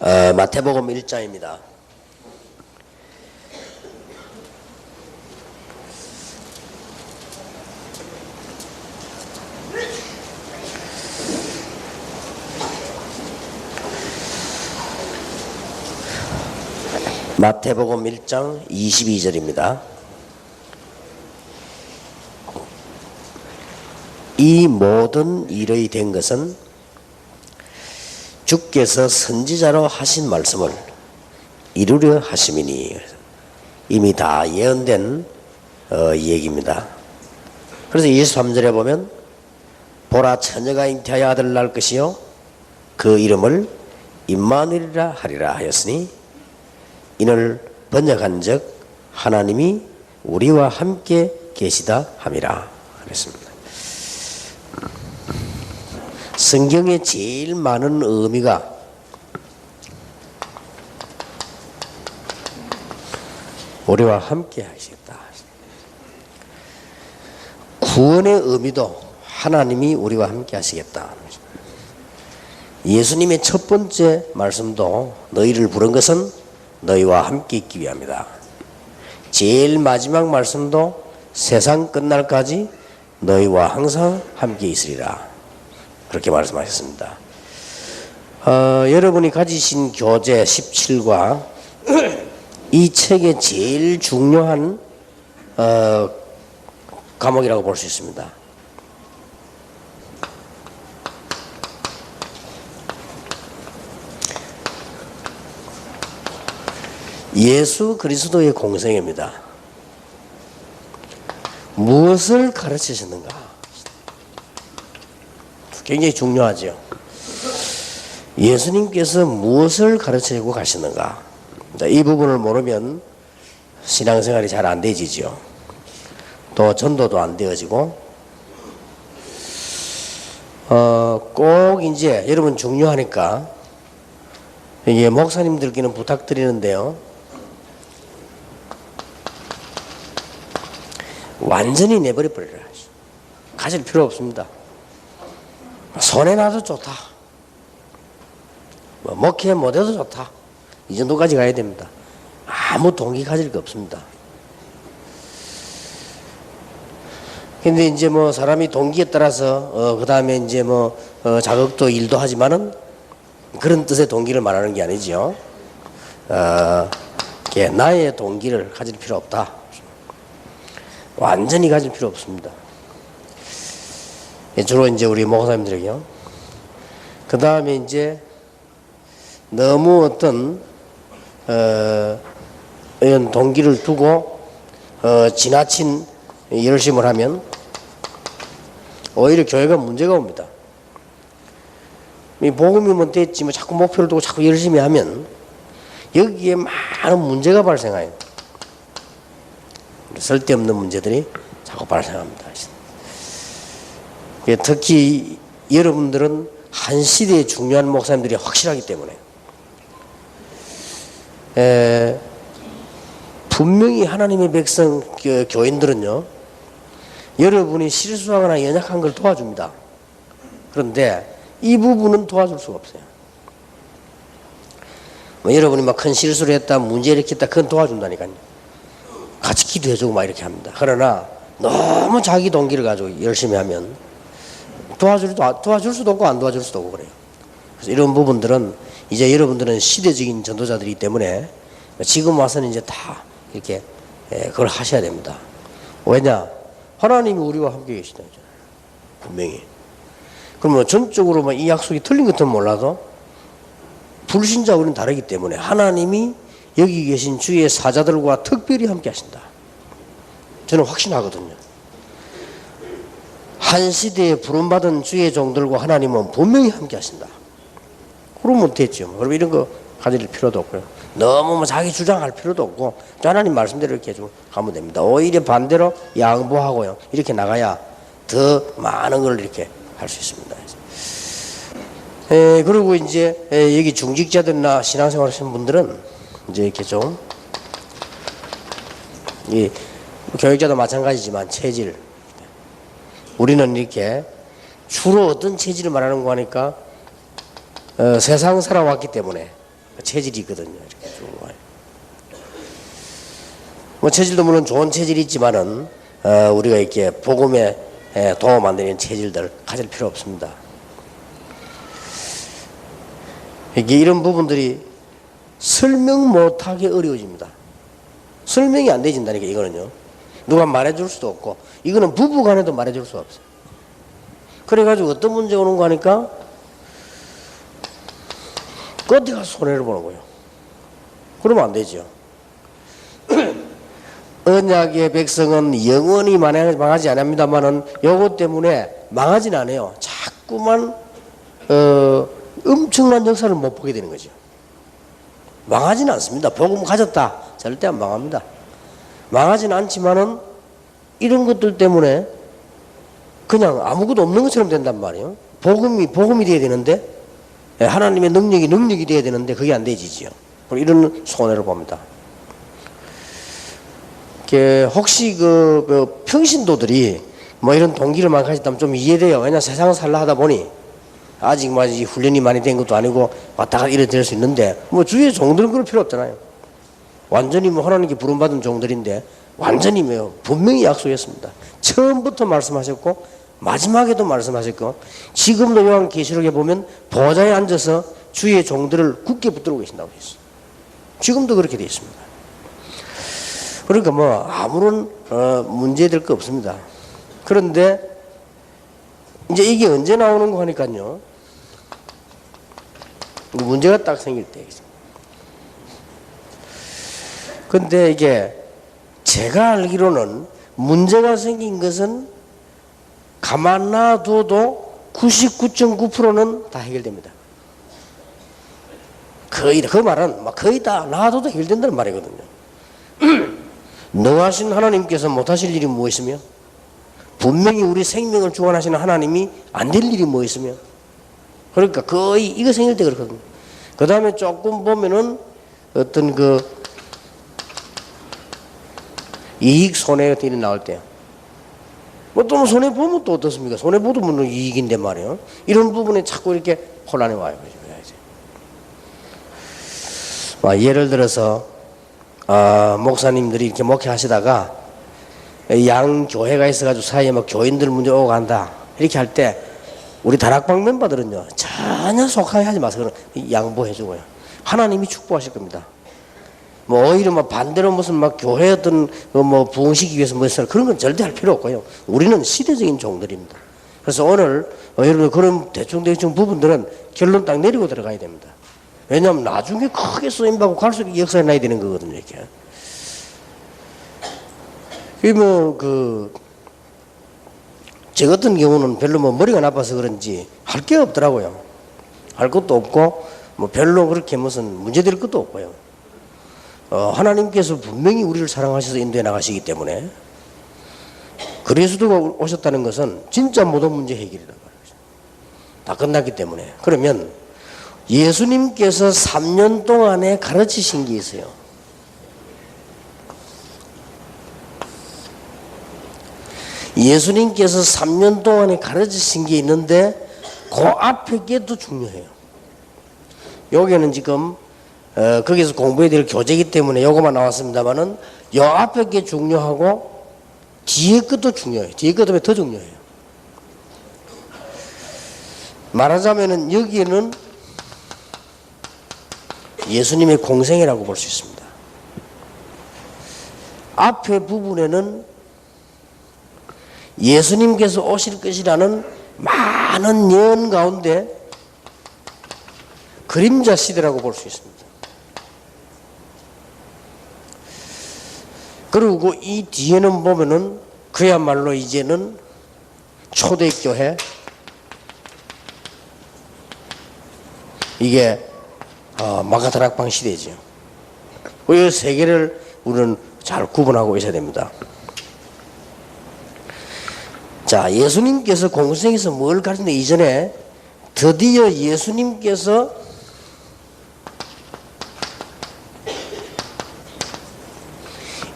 마태복음 1장입니다. 마태복음 1장 22절입니다. 이 모든 일이 된 것은 주께서 선지자로 하신 말씀을 이루려 하심이니. 이미 다 예언된 얘기입니다. 그래서 23절에 보면 보라 처녀가 잉태하여 아들을 낳을 것이요 그 이름을 임마누엘이라 하리라 하였으니 이를 번역한즉 하나님이 우리와 함께 계시다 함이라 그랬습니다. 성경에 제일 많은 의미가 우리와 함께 하시겠다. 구원의 의미도 하나님이 우리와 함께 하시겠다. 예수님의 첫 번째 말씀도 너희를 부른 것은 너희와 함께 있기 위함이다. 제일 마지막 말씀도 세상 끝날까지 너희와 항상 함께 있으리라. 그렇게 말씀하셨습니다. 여러분이 가지신 교재 17과 이 책의 제일 중요한 과목이라고 볼 수 있습니다. 예수 그리스도의 공생애입니다. 무엇을 가르치셨는가? 굉장히 중요하죠. 예수님께서 무엇을 가르치고 가시는가? 이 부분을 모르면 신앙생활이 잘 안 되지죠. 또 전도도 안 되어지고, 꼭 이제 여러분 중요하니까 이게 목사님들께는 부탁드리는데요. 완전히 내버려 버리라. 가질 필요 없습니다. 손에 놔도 좋다. 목회 못해도 좋다. 이 정도까지 가야 됩니다. 아무 동기 가질 게 없습니다. 근데 이제 사람이 동기에 따라서 그 다음에 이제 자격도 일도 하지만은 그런 뜻의 동기를 말하는 게 아니죠. 나의 동기를 가질 필요 없다. 완전히 가질 필요 없습니다. 주로 이제 우리 목사님들에게요. 그 다음에 이제 너무 어떤 이런 동기를 두고 지나친 열심을 하면 오히려 교회가 문제가 옵니다. 이 복음이면 됐지 자꾸 목표를 두고 자꾸 열심히 하면 여기에 많은 문제가 발생해요. 쓸데없는 문제들이 자꾸 발생합니다. 특히 여러분들은 한 시대에 중요한 목사님들이 확실하기 때문에 분명히 하나님의 백성 교인들은요, 여러분이 실수하거나 연약한 걸 도와줍니다. 그런데 이 부분은 도와줄 수가 없어요. 여러분이 큰 실수를 했다, 문제 일으켰다, 그건 도와준다니까요. 같이 기도해주고 이렇게 합니다. 그러나 너무 자기 동기를 가지고 열심히 하면 도와줄 수도 없고 안 도와줄 수도 없고 그래요. 그래서 이런 부분들은 이제 여러분들은 시대적인 전도자들이기 때문에 지금 와서는 이제 다 이렇게 그걸 하셔야 됩니다. 왜냐? 하나님이 우리와 함께 계시다. 분명히. 그러면 전적으로 이 약속이 틀린 것은 몰라도 불신자 우리는 다르기 때문에 하나님이 여기 계신 주의 사자들과 특별히 함께 하신다. 저는 확신하거든요. 한 시대에 부름받은 주의 종들과 하나님은 분명히 함께 하신다. 그러면 됐죠. 그럼 이런 거 가질 필요도 없고요. 너무 자기 주장할 필요도 없고 하나님 말씀대로 이렇게 좀 가면 됩니다. 오히려 반대로 양보하고요. 이렇게 나가야 더 많은 걸 이렇게 할 수 있습니다. 그리고 이제 여기 중직자들이나 신앙생활 하시는 분들은 이제 이렇게 좀 이 교육자도 마찬가지지만 체질, 우리는 이렇게 주로 어떤 체질을 말하는 거 하니까 세상 살아왔기 때문에 체질이 있거든요. 이렇게 쭉 와요. 뭐 체질도 물론 좋은 체질이 있지만은 우리가 이렇게 복음에 도움 안 되는 체질들 가질 필요 없습니다. 이게 이런 부분들이 설명 못하게 어려워집니다. 설명이 안 되진다니까 이거는요. 누가 말해줄 수도 없고 이거는 부부간에도 말해줄 수 없어요. 그래가지고 어떤 문제가 오는 거 하니까 끝에 가서 손해를 보는 거예요. 그러면 안 되죠. 언약의 백성은 영원히 망하지 않습니다만은 요것 때문에 망하진 않아요. 자꾸만 엄청난 역사를 못 보게 되는 거죠. 망하지는 않습니다. 복음 가졌다 절대 안 망합니다. 망하지는 않지만은 이런 것들 때문에 그냥 아무것도 없는 것처럼 된단 말이에요. 복음이 돼야 되는데 하나님의 능력이 돼야 되는데 그게 안 되지요. 이런 손해를 봅니다. 혹시 그 평신도들이 뭐 이런 동기를 많이 가졌다면 좀 이해돼요. 왜냐 세상을 살라 하다 보니 아직 훈련이 많이 된 것도 아니고 왔다 갔다 이래 될 수 있는데 뭐 주위에 종들은 그럴 필요 없잖아요. 완전히 뭐 하나님께 부름받은 종들인데 완전히 분명히 약속했습니다. 처음부터 말씀하셨고 마지막에도 말씀하셨고 지금도 요한계시록에 보면 보좌에 앉아서 주의 종들을 굳게 붙들고 계신다고 되어 있어요. 지금도 그렇게 되어 있습니다. 그러니까 뭐 아무런 문제될 거 없습니다. 그런데 이제 이게 언제 나오는 거 하니까요. 문제가 딱 생길 때. 근데 이게 제가 알기로는 문제가 생긴 것은 가만 놔둬도 99.9%는 다 해결됩니다. 거의 다, 그 말은 거의 다 놔둬도 해결된다는 말이거든요. 너하신 하나님께서 못하실 일이 뭐 있으며 분명히 우리 생명을 주관하시는 하나님이 안 될 일이 뭐 있으며 그러니까 거의 이거 생길 때 그렇거든요. 그 다음에 조금 보면은 어떤 그 이익 손해 같은 일이 나올 때요. 뭐 또 손해 보면 또 어떻습니까? 손해 보면 이익인데 말이에요. 이런 부분에 자꾸 이렇게 혼란이 와요. 예를 들어서 목사님들이 이렇게 목회하시다가 양 교회가 있어가지고 사이에 막 교인들 문제 오고 간다 이렇게 할 때 우리 다락방 멤버들은요 전혀 속하게 하지 마세요. 양보해주고요. 하나님이 축복하실 겁니다. 뭐 오히려 뭐 반대로 무슨 막 교회 어떤 뭐 부흥시키기 위해서 뭐 했어요. 그런 건 절대 할 필요 없고요. 우리는 시대적인 종들입니다. 그래서 오늘 여러분 그런 대충 부분들은 결론 딱 내리고 들어가야 됩니다. 왜냐하면 나중에 크게 쓰임받고 갈수록 역사에 나야 되는 거거든요. 이렇게. 저 같은 경우는 별로 뭐 머리가 나빠서 그런지 할 게 없더라고요. 할 것도 없고 뭐 별로 그렇게 무슨 문제될 것도 없고요. 하나님께서 분명히 우리를 사랑하셔서 인도해 나가시기 때문에 그리스도가 오셨다는 것은 진짜 모든 문제 해결이라는 거죠. 다 끝났기 때문에. 그러면 예수님께서 3년 동안에 가르치신 게 있어요. 예수님께서 3년 동안에 가르치신 게 있는데 그 앞에 게 더 중요해요. 여기는 지금 거기서 공부해야 될 교재이기 때문에 요거만 나왔습니다만은 요 앞에 게 중요하고 뒤에 것도 중요해요. 뒤에 것도 더 중요해요. 말하자면은 여기에는 예수님의 공생이라고 볼 수 있습니다. 앞에 부분에는 예수님께서 오실 것이라는 많은 예언 가운데 그림자 시대라고 볼 수 있습니다. 그리고 이 뒤에는 보면은 그야말로 이제는 초대교회 이게 마가다락방 시대죠. 이 세 개를 우리는 잘 구분하고 있어야 됩니다. 자, 예수님께서 공생에서 뭘 가르치는데 이전에 드디어 예수님께서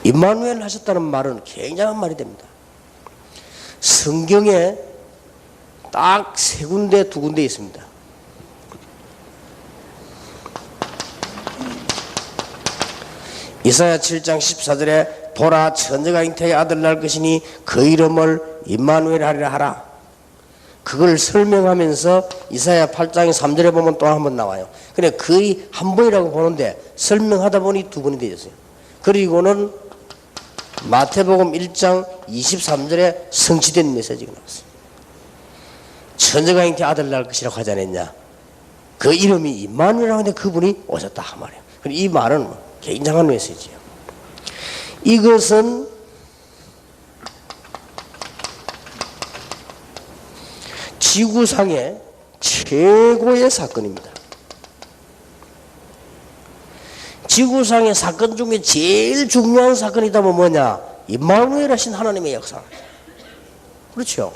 임마누엘 하셨다는 말은 굉장한 말이 됩니다. 성경에 딱 세 군데, 두 군데 있습니다. 이사야 7장 14절에 보라 처녀가 잉태의 아들 낳을 것이니 그 이름을 임마누엘 하리라 하라. 그걸 설명하면서 이사야 8장 3절에 보면 또 한 번 나와요. 근데 거의 한 번이라고 보는데 설명하다 보니 두 번이 되었어요. 그리고는 마태복음 1장 23절에 성취된 메시지가 나왔어요. 처녀가 잉태 아들 낳을 것이라고 하지 않았냐. 그 이름이 임마누엘이라고 하는데 그분이 오셨다 말이에요. 이 말은 굉장한 메시지예요. 이것은 지구상의 최고의 사건입니다. 지구상의 사건 중에 제일 중요한 사건이다면 뭐냐? 임마누엘 하신 하나님의 역사. 그렇죠?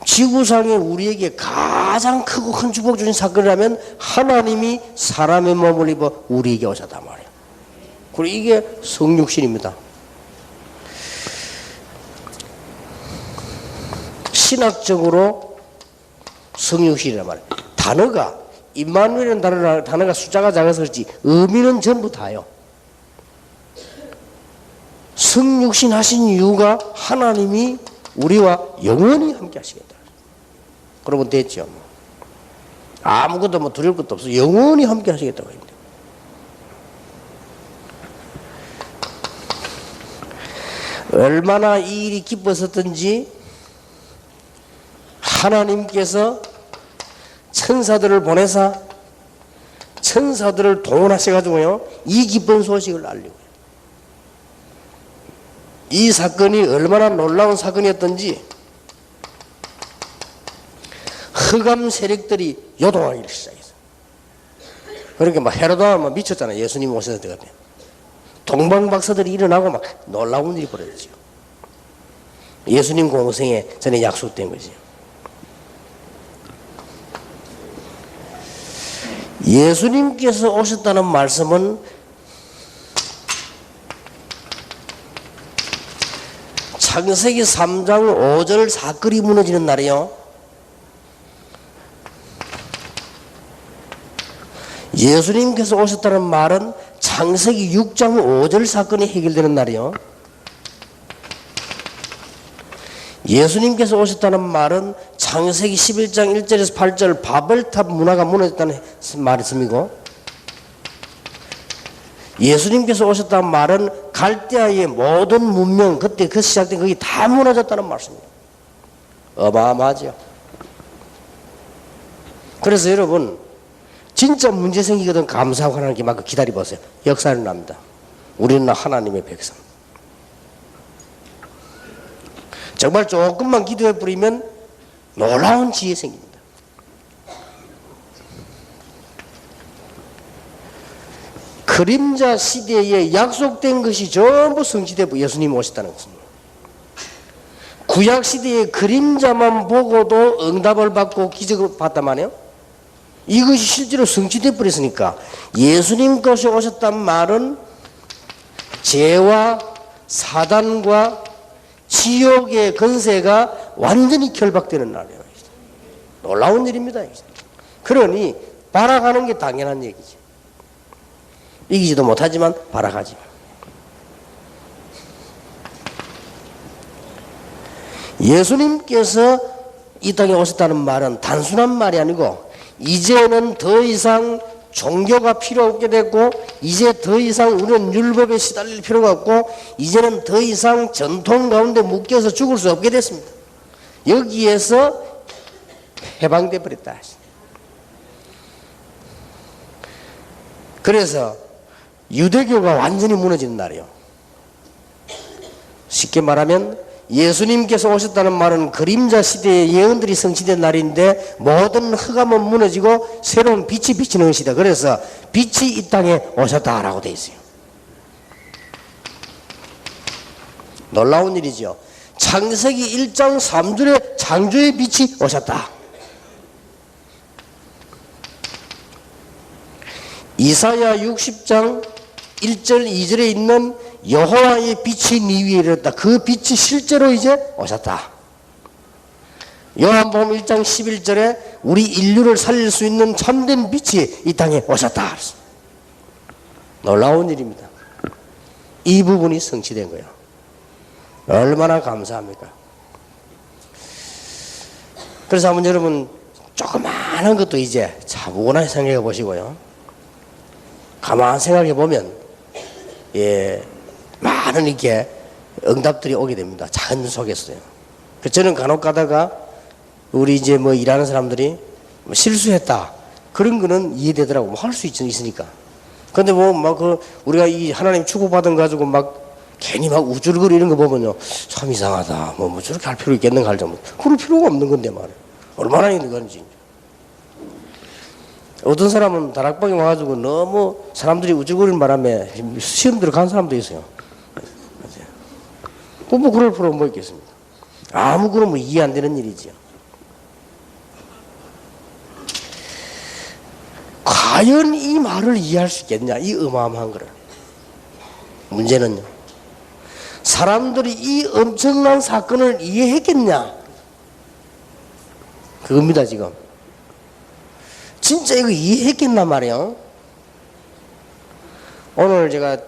지구상에 우리에게 가장 크고 큰 축복 주신 사건이라면 하나님이 사람의 몸을 입어 우리에게 오셨단 말이에요. 그리고 이게 성육신입니다. 신학적으로 성육신이란 말이에요. 단어가 임마누엘이라는 단어가 숫자가 작아서 그렇지 의미는 전부 다요. 성육신 하신 이유가 하나님이 우리와 영원히 함께 하시겠다. 그러면 됐죠. 아무것도 뭐 두려울 것도 없어. 영원히 함께 하시겠다고 했는데. 얼마나 이 일이 기뻤었던지 하나님께서 천사들을 보내사 천사들을 동원하셔가지고요 이 기쁜 소식을 알리고요. 이 사건이 얼마나 놀라운 사건이었던지 흑암 세력들이 요동하기 시작했어요. 그러니까 막 헤로도가 막 미쳤잖아요. 예수님 오셨을 때가 되면 동방박사들이 일어나고 막 놀라운 일이 벌어졌죠. 예수님 공생에 전에 약속된 거죠. 예수님께서 오셨다는 말씀은 창세기 3장 5절 사건이 무너지는 날이요. 예수님께서 오셨다는 말은 창세기 6장 5절 사건이 해결되는 날이요. 예수님께서 오셨다는 말은 창세기 11장 1절에서 8절 바벨탑 문화가 무너졌다는 말씀이고, 예수님께서 오셨다는 말은 갈대아의 모든 문명 그때 그 시작된 거기 다 무너졌다는 말씀입니다. 어마어마하죠. 그래서 여러분 진짜 문제 생기거든 감사하고 하나님께 막 기다려보세요. 역사는 납니다. 우리는 하나님의 백성. 정말 조금만 기도해 버리면 놀라운 지혜 생깁니다. 그림자 시대에 약속된 것이 전부 성취되고 예수님이 오셨다는 것입니다. 구약 시대의 그림자만 보고도 응답을 받고 기적을 받단 말이에요. 이것이 실제로 성취되어 버렸으니까 예수님께서 오셨단 말은 죄와 사단과 지옥의 건세가 완전히 결박되는 날이에요. 놀라운 일입니다. 그러니 발악하는 게 당연한 얘기죠. 이기지도 못하지만 발악하지. 예수님께서 이 땅에 오셨다는 말은 단순한 말이 아니고 이제는 더 이상 종교가 필요 없게 됐고 이제 더 이상 우리는 율법에 시달릴 필요가 없고 이제는 더 이상 전통 가운데 묶여서 죽을 수 없게 됐습니다. 여기에서 해방돼 버렸다. 그래서 유대교가 완전히 무너지는 날이에요. 쉽게 말하면 예수님께서 오셨다는 말은 그림자 시대의 예언들이 성취된 날인데 모든 흑암은 무너지고 새로운 빛이 비치는 시대. 그래서 빛이 이 땅에 오셨다라고 되어 있어요. 놀라운 일이죠. 창세기 1장 3절에 창조의 빛이 오셨다. 이사야 60장 1절 2절에 있는 여호와의 빛이 네 위에 이르렀다. 그 빛이 실제로 이제 오셨다. 요한복음 1장 11절에 우리 인류를 살릴 수 있는 참된 빛이 이 땅에 오셨다. 놀라운 일입니다. 이 부분이 성취된 거예요. 얼마나 감사합니까? 그래서 한번 여러분 조그마한 것도 이제 차분하게 생각해 보시고요. 가만 생각해 보면 많은 이렇게 응답들이 오게 됩니다. 작은 속에서요. 저는 간혹 가다가 우리 이제 뭐 일하는 사람들이 뭐 실수했다 그런 거는 이해되더라고. 뭐 할 수 있으니까. 근데 뭐 막 우리가 이 하나님 축복받은 가지고 막 괜히 막 우쭐거리는 거 보면요 참 이상하다. 뭐 저렇게 할 필요 있겠는가 할 정도. 그럴 필요가 없는 건데 말이야. 얼마나 있는 건지. 어떤 사람은 다락방에 와가지고 너무 사람들이 우쭐거리는 바람에 시험 들어간 사람도 있어요. 뭐 그럴 필요 뭐 있겠습니까? 아무 그런 뭐 이해 안 되는 일이지요. 과연 이 말을 이해할 수 있겠냐? 이 어마어마한 거를. 문제는요. 사람들이 이 엄청난 사건을 이해했겠냐? 그겁니다 지금. 진짜 이거 이해했겠나 말이에요. 오늘 제가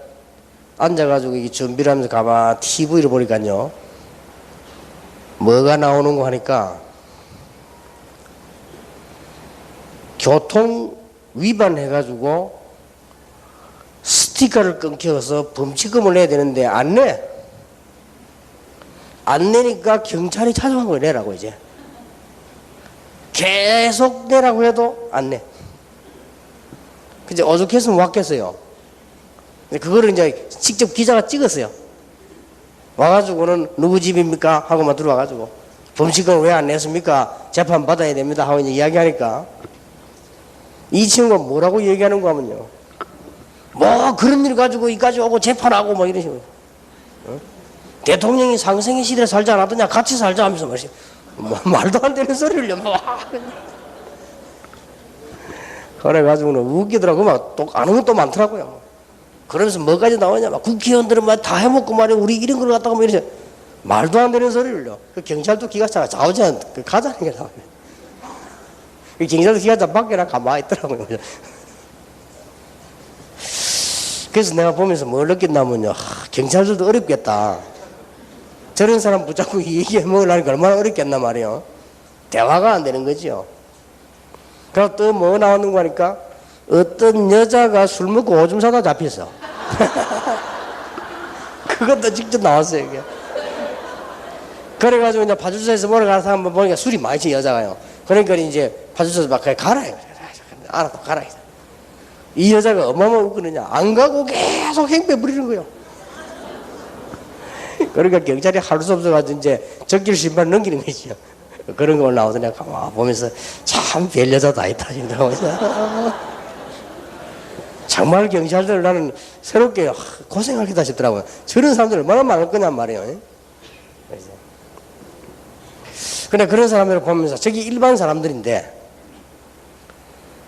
앉아가지고 이 준비를 하면서 가만 TV를 보니까요. 뭐가 나오는 거 하니까 교통 위반해가지고 스티커를 끊겨서 범칙금을 내야 되는데 안 내. 안 내니까 경찰이 찾아간 걸 내라고 이제. 계속 내라고 해도 안 내. 이제 오죽했으면 왔겠어요. 그거를 이제 직접 기자가 찍었어요. 와가지고는 누구 집입니까? 하고만 들어와가지고 범칙금을 왜 안 냈습니까? 재판 받아야 됩니다. 하고 이제 이야기하니까 이 친구가 뭐라고 얘기하는 거 하면요. 뭐 그런 일 가지고 이까지 오고 재판하고 뭐 이런 식으로. 어? 대통령이 상생의 시대에 살지 않았더냐 같이 살자 하면서 뭐 말도 안 되는 소리를 뭐. 그래가지고는 웃기더라고. 막 또 아는 것도 많더라고요. 그러면서 뭐까지 나오냐 막 국회의원들은 막 다 해먹고 말이야 우리 이런 걸 갖다가 뭐 이러지 말도 안 되는 소리를요. 그 경찰도 기가 차가 좌우지한 가자는 게 나와요. 그 경찰도 기가 차 밖에나 가만히 있더라고요. 그래서 내가 보면서 뭘 느꼈냐면요. 경찰들도 어렵겠다. 저런 사람 붙잡고 얘기해 먹으려니까 얼마나 어렵겠나 말이에요. 대화가 안 되는 거지요. 그래서 또 뭐 나오는 거 하니까 어떤 여자가 술 먹고 오줌 싸다 잡혔어. 그것도 직접 나왔어요, 이게. 그래가지고 이제 파출소에서 몰아가는 사람 보니까 술이 많이 치 여자가요. 그러니까 이제 파출소에서 막 그냥 가라. 알았다, 가라. 이 여자가 어마어마하게 웃거든요. 안 가고 계속 행패 부리는 거예요. 그러니까 경찰이 할 수 없어가지고 이제 적길 신발 넘기는 거지요. 그런 거 나오더니 가만 보면서 참 별 여자다 있다. 정말 경찰들 나는 새롭게 고생하겠다 싶더라고요. 저런 사람들 얼마나 많을 거냔 말이에요. 근데 그런 사람들을 보면서 저기 일반 사람들인데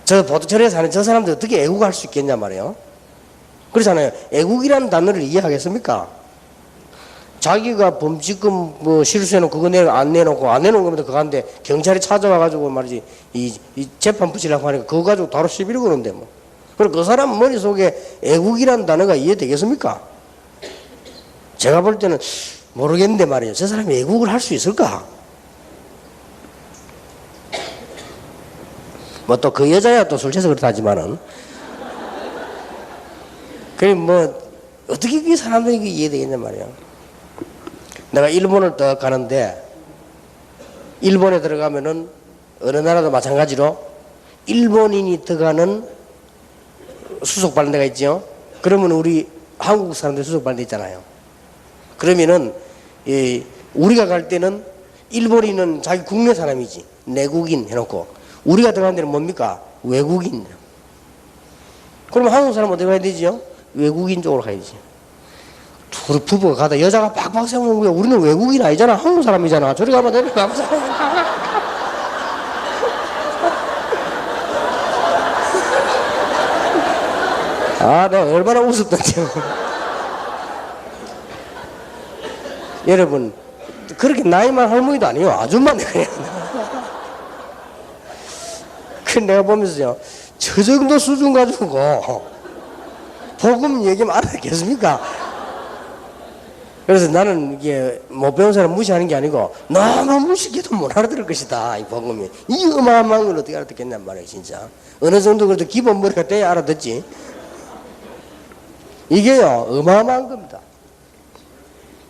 저 보도철에 사는 저 사람들 어떻게 애국할 수 있겠냐 말이에요. 그렇잖아요. 애국이라는 단어를 이해하겠습니까? 자기가 범칙금 뭐 실수해놓고 그거 안 내놓고 안 내놓은 겁니다. 그거 한데 경찰이 찾아와가지고 말이지 이 재판 붙이려고 하니까 그거 가지고 바로 시비를 거는데 뭐. 그럼 그 사람 머릿속에 애국이라는 단어가 이해되겠습니까? 제가 볼 때는 모르겠는데 말이에요. 저 사람이 애국을 할 수 있을까? 뭐 또 그 여자야 또 술 취해서 그렇다 하지만은 그래 뭐 어떻게 그 사람들이 이해되겠냐 말이야. 내가 일본을 딱 가는데 일본에 들어가면은 어느 나라도 마찬가지로 일본인이 들어가는 수속 받는 데가 있죠. 그러면 우리 한국 사람들 수속 받는 데 있잖아요. 그러면은 우리가 갈 때는 일본인은 자기 국내 사람이지 내국인 해놓고 우리가 들어가는 데는 뭡니까? 외국인. 그러면 한국 사람은 어디 가야 되지요? 외국인 쪽으로 가야지. 둘 부부가 가다 여자가 빡빡 세우는 거야. 우리는 외국인 아니잖아. 한국 사람이잖아. 저리 가면 되는 거야. 아, 내가 얼마나 웃었던지요. 여러분, 그렇게 나이만 할머니도 아니에요. 아줌마네, 그냥. 그 내가 보면서요, 저 정도 수준 가지고, 복음 얘기하면 알아듣겠습니까? 그래서 나는 이게 못 배운 사람 무시하는 게 아니고 너무 무식해도 못 알아들을 것이다. 이 복음이. 이 어마어마한 걸 어떻게 알아듣겠냔 말이에요, 진짜. 어느 정도 그래도 기본 머리가 돼야 알아듣지. 이게요, 어마어마한 겁니다.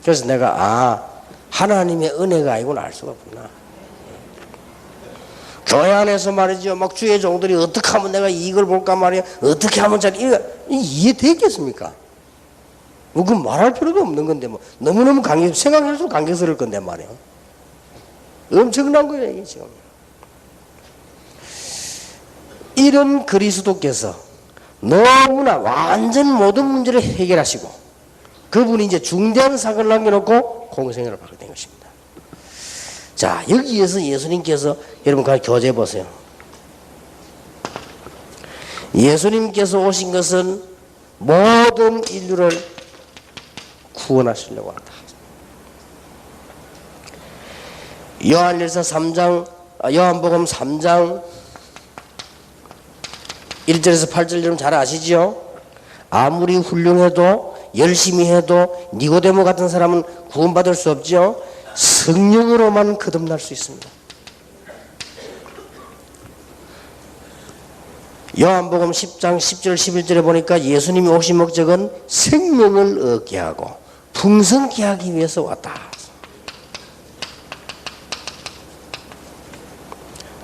그래서 내가, 하나님의 은혜가 이걸 알 수가 없구나. 교회 안에서 말이죠. 막 주의 종들이 어떻게 하면 내가 이익을 볼까 말이야. 어떻게 하면 이거 이해되겠습니까? 그건 말할 필요도 없는 건데, 뭐. 너무너무 생각할수록 강경스러울 건데 말이야. 엄청난 거예요, 이게 지금. 이런 그리스도께서 너무나 완전 모든 문제를 해결하시고, 그분이 이제 중대한 사건을 남겨놓고 공생애를 받게 된 것입니다. 자, 여기에서 예수님께서 여러분 같이 교제해 보세요. 예수님께서 오신 것은 모든 인류를 구원하시려고 한다. 요한일서 3장, 요한복음 3장 1절에서 8절 여러분 잘 아시죠? 아무리 훌륭해도 열심히 해도 니고데모 같은 사람은 구원받을 수 없죠. 성령으로만 거듭날 수 있습니다. 요한복음 10장 10절 11절에 보니까 예수님이 오신 목적은 생명을 얻게 하고 풍성케 하기 위해서 왔다.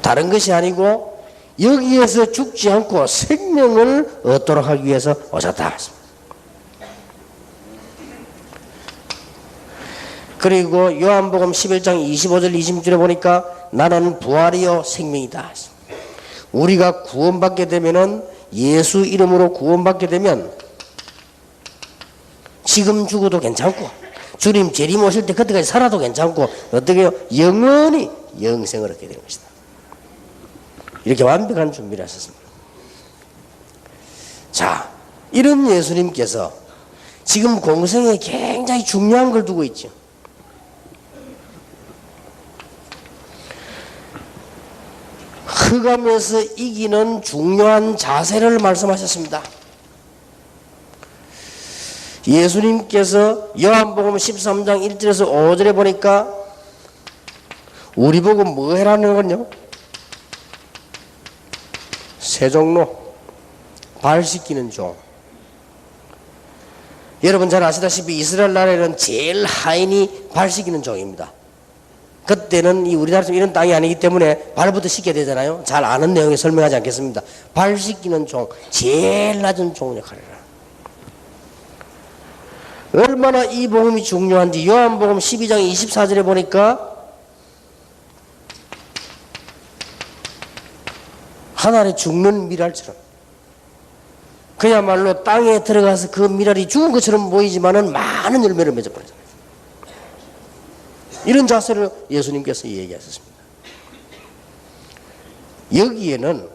다른 것이 아니고 여기에서 죽지 않고 생명을 얻도록 하기 위해서 오셨다. 그리고 요한복음 11장 25절 26절에 보니까 나는 부활이요 생명이다. 우리가 구원받게 되면은 예수 이름으로 구원받게 되면 지금 죽어도 괜찮고 주님 재림 오실 때 그때까지 살아도 괜찮고 어떻게 해요? 영원히 영생을 얻게 되는 것이다. 이렇게 완벽한 준비를 하셨습니다. 자, 이런 예수님께서 지금 공생에 굉장히 중요한 걸 두고 있죠. 흑암에서 이기는 중요한 자세를 말씀하셨습니다. 예수님께서 요한복음 13장 1절에서 5절에 보니까 우리 보고 뭐 해라는 건요? 세종로 발 씻기는 종. 여러분 잘 아시다시피 이스라엘 나라에는 제일 하인이 발 씻기는 종입니다. 그때는 우리나라처럼 이런 땅이 아니기 때문에 발부터 씻게 되잖아요. 잘 아는 내용에 설명하지 않겠습니다. 발 씻기는 종, 제일 낮은 종 역할이라. 얼마나 이 복음이 중요한지 요한복음 12장 24절에 보니까 하늘에 죽는 미랄처럼 그야말로 땅에 들어가서 그 미랄이 죽은 것처럼 보이지만은 많은 열매를 맺어버리잖아요. 이런 자세를 예수님께서 얘기하셨습니다. 여기에는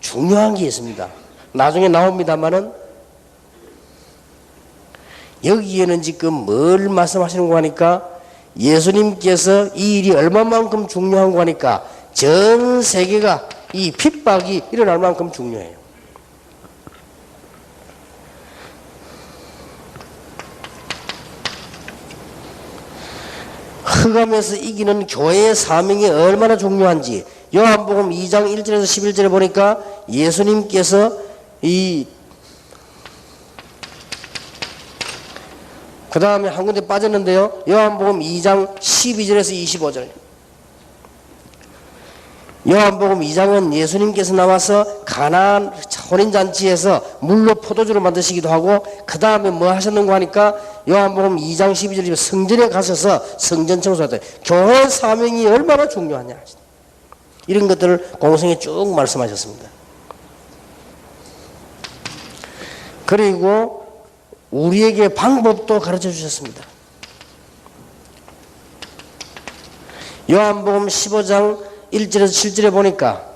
중요한 게 있습니다. 나중에 나옵니다만은 여기에는 지금 뭘 말씀하시는 거 하니까 예수님께서 이 일이 얼마만큼 중요한 거 하니까 전 세계가 이 핍박이 일어날 만큼 중요해요. 흑암에서 이기는 교회의 사명이 얼마나 중요한지 요한복음 2장 1절에서 11절에 보니까 예수님께서 그 다음에 한 군데 빠졌는데요. 요한복음 2장 12절에서 25절. 요한복음 2장은 예수님께서 나와서 가나안 혼인잔치에서 물로 포도주를 만드시기도 하고 그 다음에 뭐 하셨는가 하니까 요한복음 2장 12절에 성전에 가셔서 성전 청소했다. 교회 사명이 얼마나 중요하냐 이런 것들을 공성에 쭉 말씀하셨습니다. 그리고 우리에게 방법도 가르쳐 주셨습니다. 요한복음 15장 1절에서 7절에 보니까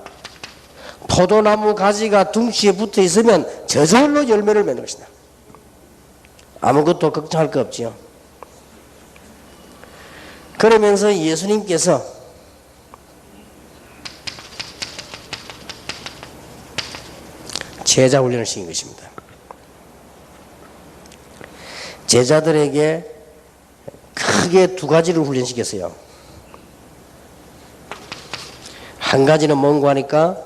포도나무 가지가 둥치에 붙어 있으면 저절로 열매를 맺는 것이다. 아무것도 걱정할 거 없지요. 그러면서 예수님께서 제자 훈련을 시킨 것입니다. 제자들에게 크게 두 가지를 훈련시켰어요. 한 가지는 뭔고 하니까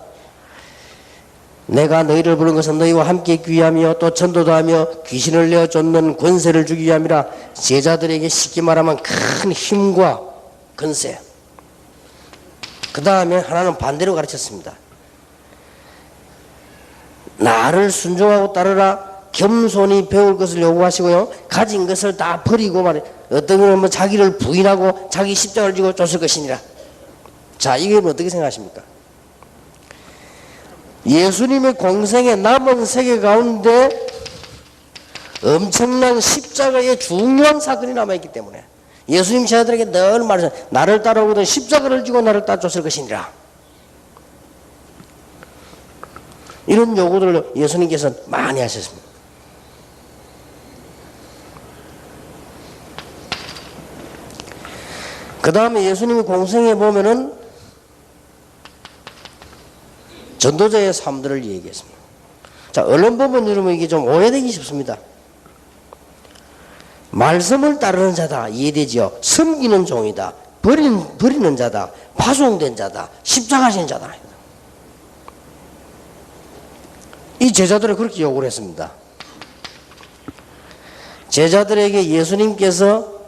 내가 너희를 부른 것은 너희와 함께 있기 위하며 또 전도도 하며 귀신을 내어 쫓는 권세를 주기 위함이라. 제자들에게 쉽게 말하면 큰 힘과 권세. 그 다음에 하나는 반대로 가르쳤습니다. 나를 순종하고 따르라. 겸손히 배울 것을 요구하시고요. 가진 것을 다 버리고 말해. 어떤 경우는 뭐 자기를 부인하고 자기 십자가를 지고 쫓을 것이니라. 자, 이게 어떻게 생각하십니까? 예수님의 공생의 남은 세계 가운데 엄청난 십자가의 중요한 사건이 남아있기 때문에 예수님 제자들에게 늘 말하셨어요. 나를 따라오거든 십자가를 지고 나를 따라줬을 것이니라. 이런 요구들을 예수님께서 많이 하셨습니다. 그 다음에 예수님이 공생에 보면은 전도자의 삶들을 얘기했습니다. 자, 얼른 보면 여러분 이게 좀 오해되기 쉽습니다. 말씀을 따르는 자다 이해되지요. 섬기는 종이다. 버리는 자다. 파송된 자다. 십자가신 자다. 이 제자들을 그렇게 요구를 했습니다. 제자들에게 예수님께서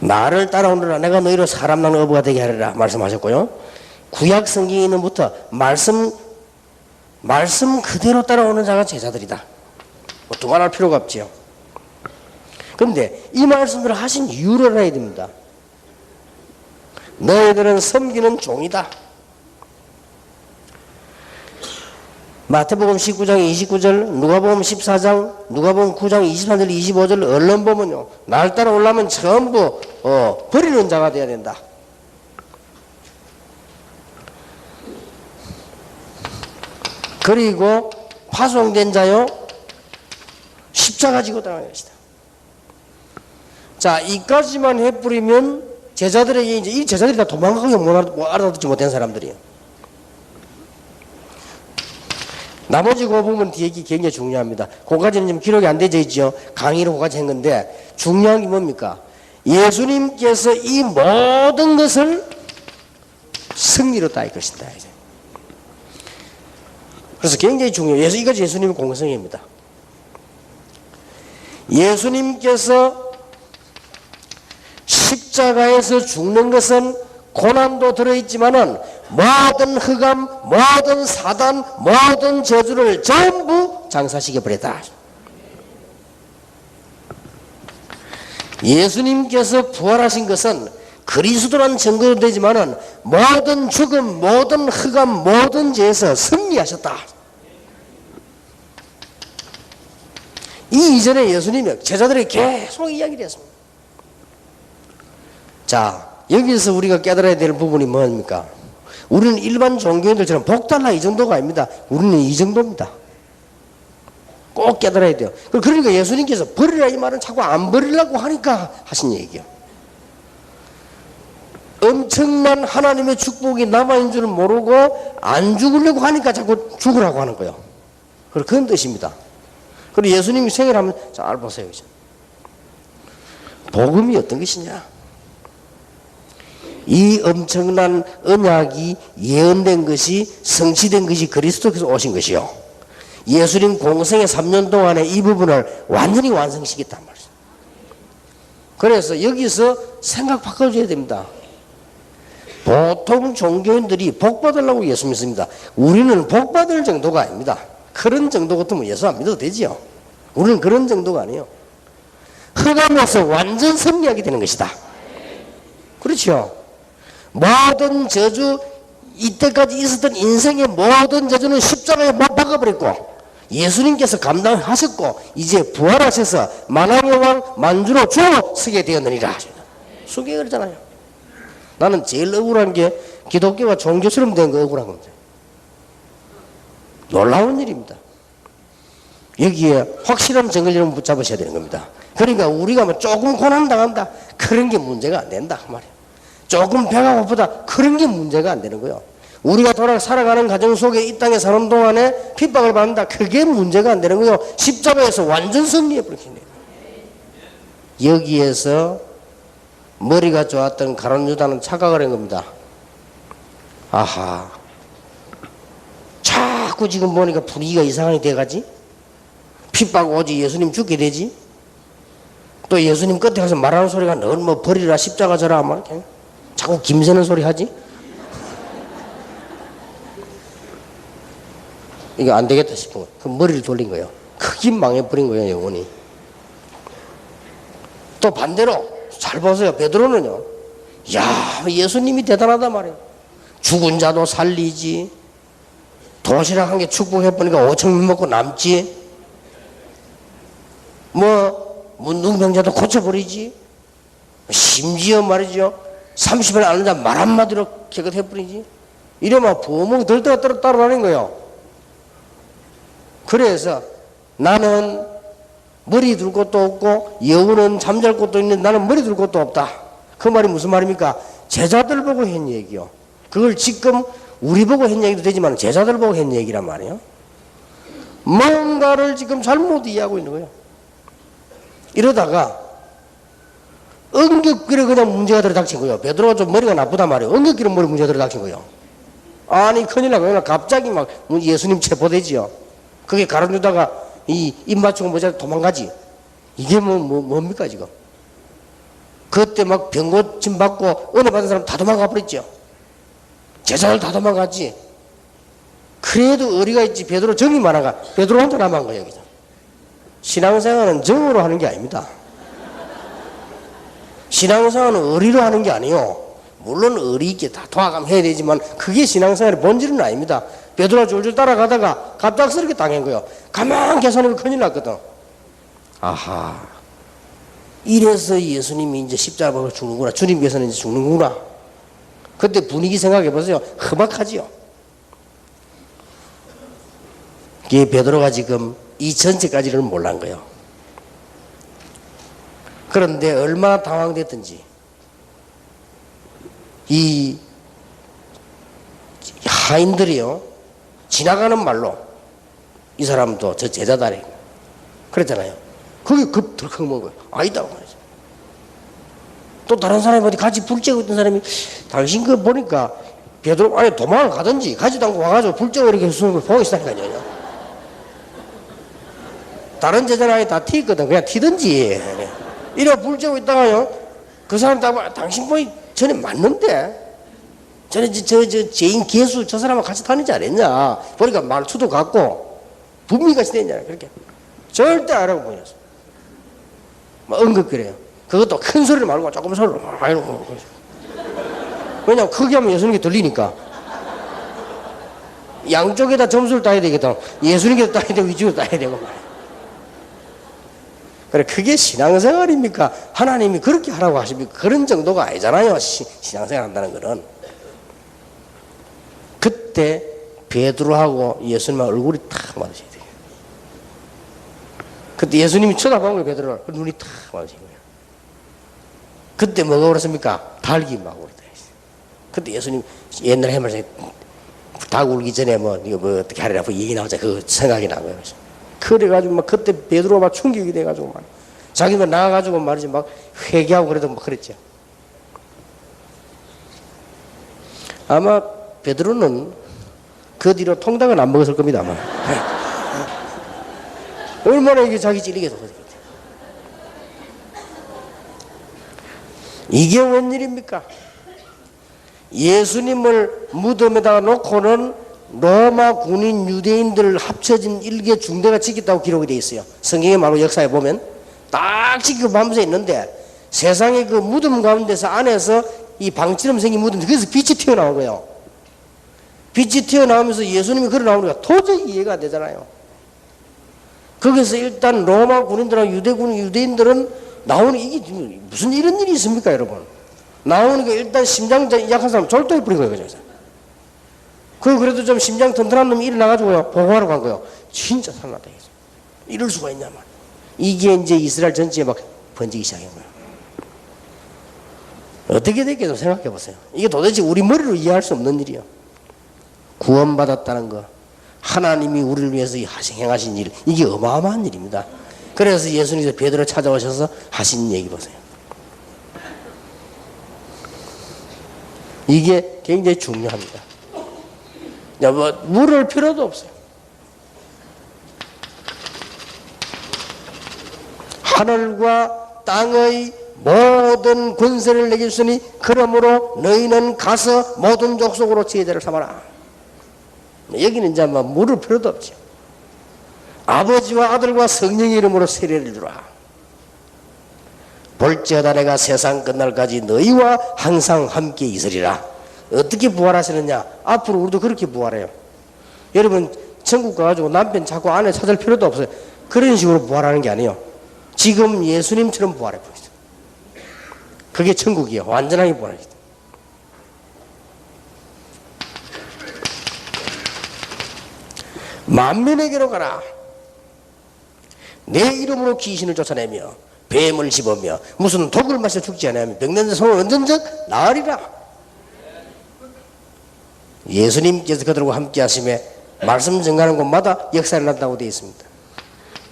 나를 따라오느라 내가 너희로 사람 낳는 어부가 되게 하리라 말씀하셨고요. 구약 성경에 있는부터 말씀 그대로 따라오는 자가 제자들이다. 뭐 두말할 필요가 없지요. 그런데 이 말씀들을 하신 이유를 알아야 됩니다. 너희들은 섬기는 종이다. 마태복음 19장 29절, 누가복음 14장, 누가복음 9장 23절 25절 얼른 보면요. 날 따라오려면 전부 버리는 자가 돼야 된다. 그리고 파송된 자요. 십자가 지고 따라가는 것이다. 자, 이까지만 해버리면 제자들에게 이제 이 제자들이 다 도망가게 알아듣지 못한 사람들이에요. 나머지 그 부분 뒤에 굉장히 중요합니다. 그까지는 좀 기록이 안 되어 있죠. 강의로 그까지 한 건데 중요한 게 뭡니까? 예수님께서 이 모든 것을 승리로 따일 것이다. 그래서 굉장히 중요해요. 이것이 예수님의 공생입니다. 예수님께서 십자가에서 죽는 것은 고난도 들어있지만은 모든 흑암, 모든 사단, 모든 저주를 전부 장사시켜 버렸다. 예수님께서 부활하신 것은 그리스도란 증거도 되지만은 모든 죽음, 모든 흑암, 모든 죄에서 승리하셨다. 이 이전에 예수님이 제자들에게 계속 이야기를 했습니다. 자, 여기서 우리가 깨달아야 될 부분이 뭡니까? 우리는 일반 종교인들처럼 복달라 이 정도가 아닙니다. 우리는 이 정도입니다. 꼭 깨달아야 돼요. 그러니까 예수님께서 버리라 이 말은 자꾸 안 버리려고 하니까 하신 얘기예요. 엄청난 하나님의 축복이 남아있는 줄은 모르고 안 죽으려고 하니까 자꾸 죽으라고 하는 거예요. 그런 뜻입니다. 그리고 예수님이 생일하면 잘 보세요. 복음이 어떤 것이냐? 이 엄청난 언약이 예언된 것이 성취된 것이 그리스도께서 오신 것이요. 예수님 공생의 3년 동안에 이 부분을 완전히 완성시켰단 말이에요. 그래서 여기서 생각 바꿔줘야 됩니다. 보통 종교인들이 복 받으려고 예수 믿습니다. 우리는 복 받을 정도가 아닙니다. 그런 정도 같으면 예수 안 믿어도 되지요. 우리는 그런 정도가 아니에요. 흑암에서 완전 승리하게 되는 것이다. 그렇죠. 모든 저주, 이때까지 있었던 인생의 모든 저주는 십자가에 못 박아버렸고 예수님께서 감당하셨고 이제 부활하셔서 만왕의 왕 만주로 주로 서게 되었느니라. 속에 그러잖아요. 나는 제일 억울한 게 기독교가 종교처럼 된 거 억울한 겁니다. 놀라운 일입니다. 여기에 확실한 정을 여러분 붙잡으셔야 되는 겁니다. 그러니까 우리가 뭐 조금 고난 당한다 그런 게 문제가 안 된다 그 말이에요. 조금 배가 고프다 그런 게 문제가 안 되는 거예요. 우리가 살아가는 가정 속에 이 땅에 사는 동안에 핍박을 받는다. 그게 문제가 안 되는 거예요. 십자가에서 완전 승리해 버리시네요. 여기에서 머리가 좋았던 가룟 유다는 착각을 한 겁니다. 아하, 자꾸 지금 보니까 분위기가 이상하게 돼가지. 핍박 오지 예수님 죽게 되지. 또 예수님 끝에 가서 말하는 소리가 넌 뭐 버리라 십자가 져라 막 자꾸 김새는 소리 하지. 이거 안 되겠다 싶은 거예요. 그 머리를 돌린 거예요. 크게 망해버린 거예요, 영혼이. 또 반대로 잘 보세요. 베드로는요, 야, 예수님이 대단하단 말이에요. 죽은 자도 살리지. 도시락 한 개 축복해보니까 5,000명 먹고 남지. 뭐 문둥병자도 고쳐버리지. 심지어 말이죠, 30일 안 앉아 말 한마디로 개긋해버리지. 이러면 부엉 들 때가 따라다니는 거예요. 그래서 나는 머리 둘 곳도 없고 여우는 잠잘 곳도 있는데 나는 머리 둘 곳도 없다. 그 말이 무슨 말입니까? 제자들 보고 한 얘기요. 그걸 지금 우리 보고 한 얘기도 되지만 제자들 보고 한 얘기란 말이에요. 뭔가를 지금 잘못 이해하고 있는 거예요. 이러다가 응급기로 그냥 문제가 들어닥친 거예요. 베드로가 좀 머리가 나쁘단 말이에요. 응급기로 머리 문제가 들어닥친 거예요. 아니 큰일 나고 갑자기 막 예수님 체포되지요. 그게 가룟 유다가 이 입 맞추고 모자 도망가지. 이게 뭡니까 지금? 그때 막 병고침 받고 은혜 받은 사람 다 도망가 버렸죠. 제자들 다 도망갔지. 그래도 의리가 있지. 베드로 정이 많아가 베드로 혼자 남은 거예요. 여기서. 신앙생활은 정으로 하는 게 아닙니다. 신앙생활은 의리로 하는 게 아니에요. 물론 의리 있게 다 도와가면 해야 되지만 그게 신앙생활의 본질은 아닙니다. 베드로가 줄줄 따라가다가 갑작스럽게 당한 거예요. 가만 계산하면 큰일 났거든. 아하, 이래서 예수님이 이제 십자가 박혀 죽는구나. 주님께서는 이제 죽는구나. 그때 분위기 생각해 보세요. 험악하지요. 이게 베드로가 지금 이 전체까지는 몰란 거예요. 그런데 얼마나 당황됐든지 이 하인들이요, 지나가는 말로 이 사람도 저 제자다래 그랬잖아요. 그게 급 들컥먹은 거예요. 아니다고 말이죠. 또 다른 사람이 어디 같이 불 쬐고 있던 사람이 당신 그 보니까 베드로 아니 도망을 가든지 가지도 않고 와가지고 불 쬐고 이렇게 쓰는 걸 보고 있다니까요. 다른 제자는 아예 다 튀거든. 그냥 튀든지. 이래 불 쬐고 있다가요, 그 사람 다 당신 보니 전에 맞는데 전에 저 죄인 개수 저 사람하고 같이 다니지 않았냐. 보니까 말투도 같고 분미같이 되잖아요. 그렇게 절대 안 하고 보였어. 막 응급그래요. 그것도 큰 소리를 말고 조금 소리로 이러고. 왜냐면 크게 하면 예수님께 들리니까. 양쪽에다 점수를 따야 되거든. 예수님께도 따야 되고 위쪽에도 따야 되고 말이야. 그래, 그게 신앙생활입니까? 하나님이 그렇게 하라고 하십니까? 그런 정도가 아니잖아요. 신앙생활 한다는 거는. 그때 베드로하고 예수님하고 얼굴이 탁 맞으셔야 돼요. 그때 예수님이 쳐다본 거예요. 베드로를. 눈이 탁 맞으신 거예요. 그때 뭐가 그렇습니까? 닭이 막 울었다. 그때 예수님 옛날 해말에 닭 울기 전에 이거 어떻게 하리라 얘기 나오자. 그 생각이 난 거예요. 그래가지고 막 그때 베드로가 막 충격이 돼가지고 막 자기만 나가가지고 말이지 막 회개하고 그래도 막 그랬죠. 아마 베드로는 그 뒤로 통닭은 안 먹었을 겁니다. 아마. 얼마나 이게 자기 찔리게 되거든요. 이게 웬일입니까? 예수님을 무덤에다가 놓고는 로마 군인 유대인들 합쳐진 일개 중대가 지켰다고 기록이 되어 있어요. 성경에 말고 역사에 보면 딱 지키고 밤새 있는데 세상에 그 무덤 가운데서 안에서 이 방처럼 생긴 무덤, 그래서 빛이 튀어나온 거예요. 빛이 튀어나오면서 예수님이 걸어 나오니까 도저히 이해가 안 되잖아요. 거기서 일단 로마 군인들하고 유대인들은 나오는 이게 무슨 이런 일이 있습니까, 여러분? 나오니까 일단 심장 약한 사람 졸도해 버린 거예요, 그죠? 그래도 좀 심장 튼튼한 놈이 일어나가지고요, 보고하러 간 거예요. 진짜 살났다. 이럴 수가 있냐, 말. 이게 이제 이스라엘 전체에 막 번지기 시작한 거예요. 어떻게 됐겠어 생각해 보세요. 이게 도대체 우리 머리로 이해할 수 없는 일이에요. 구원받았다는 거, 하나님이 우리를 위해서 행하신 일, 이게 어마어마한 일입니다. 그래서 예수님께서 베드로 찾아오셔서 하신 얘기 보세요. 이게 굉장히 중요합니다. 뭐 물을 필요도 없어요. 하늘과 땅의 모든 권세를 내게 주시니 그러므로 너희는 가서 모든 족속으로 제자를 삼아라. 여기는 이제 뭐 물을 필요도 없죠. 아버지와 아들과 성령의 이름으로 세례를 주라. 볼지어다 내가 세상 끝날까지 너희와 항상 함께 있으리라. 어떻게 부활하시느냐? 앞으로 우리도 그렇게 부활해요. 여러분 천국 가가지고 남편 자꾸 아내 찾을 필요도 없어요. 그런 식으로 부활하는 게 아니에요. 지금 예수님처럼 부활해 보이죠. 그게 천국이에요. 완전하게 부활하시다. 만민에게로 가라. 내 이름으로 귀신을 쫓아내며 뱀을 집으며 무슨 독을 마셔 죽지 않으며 병든 손을 언전적 나으리라. 예수님께서 그들과 함께 하심에 말씀 전가하는 곳마다 역사를 났다고 되어 있습니다.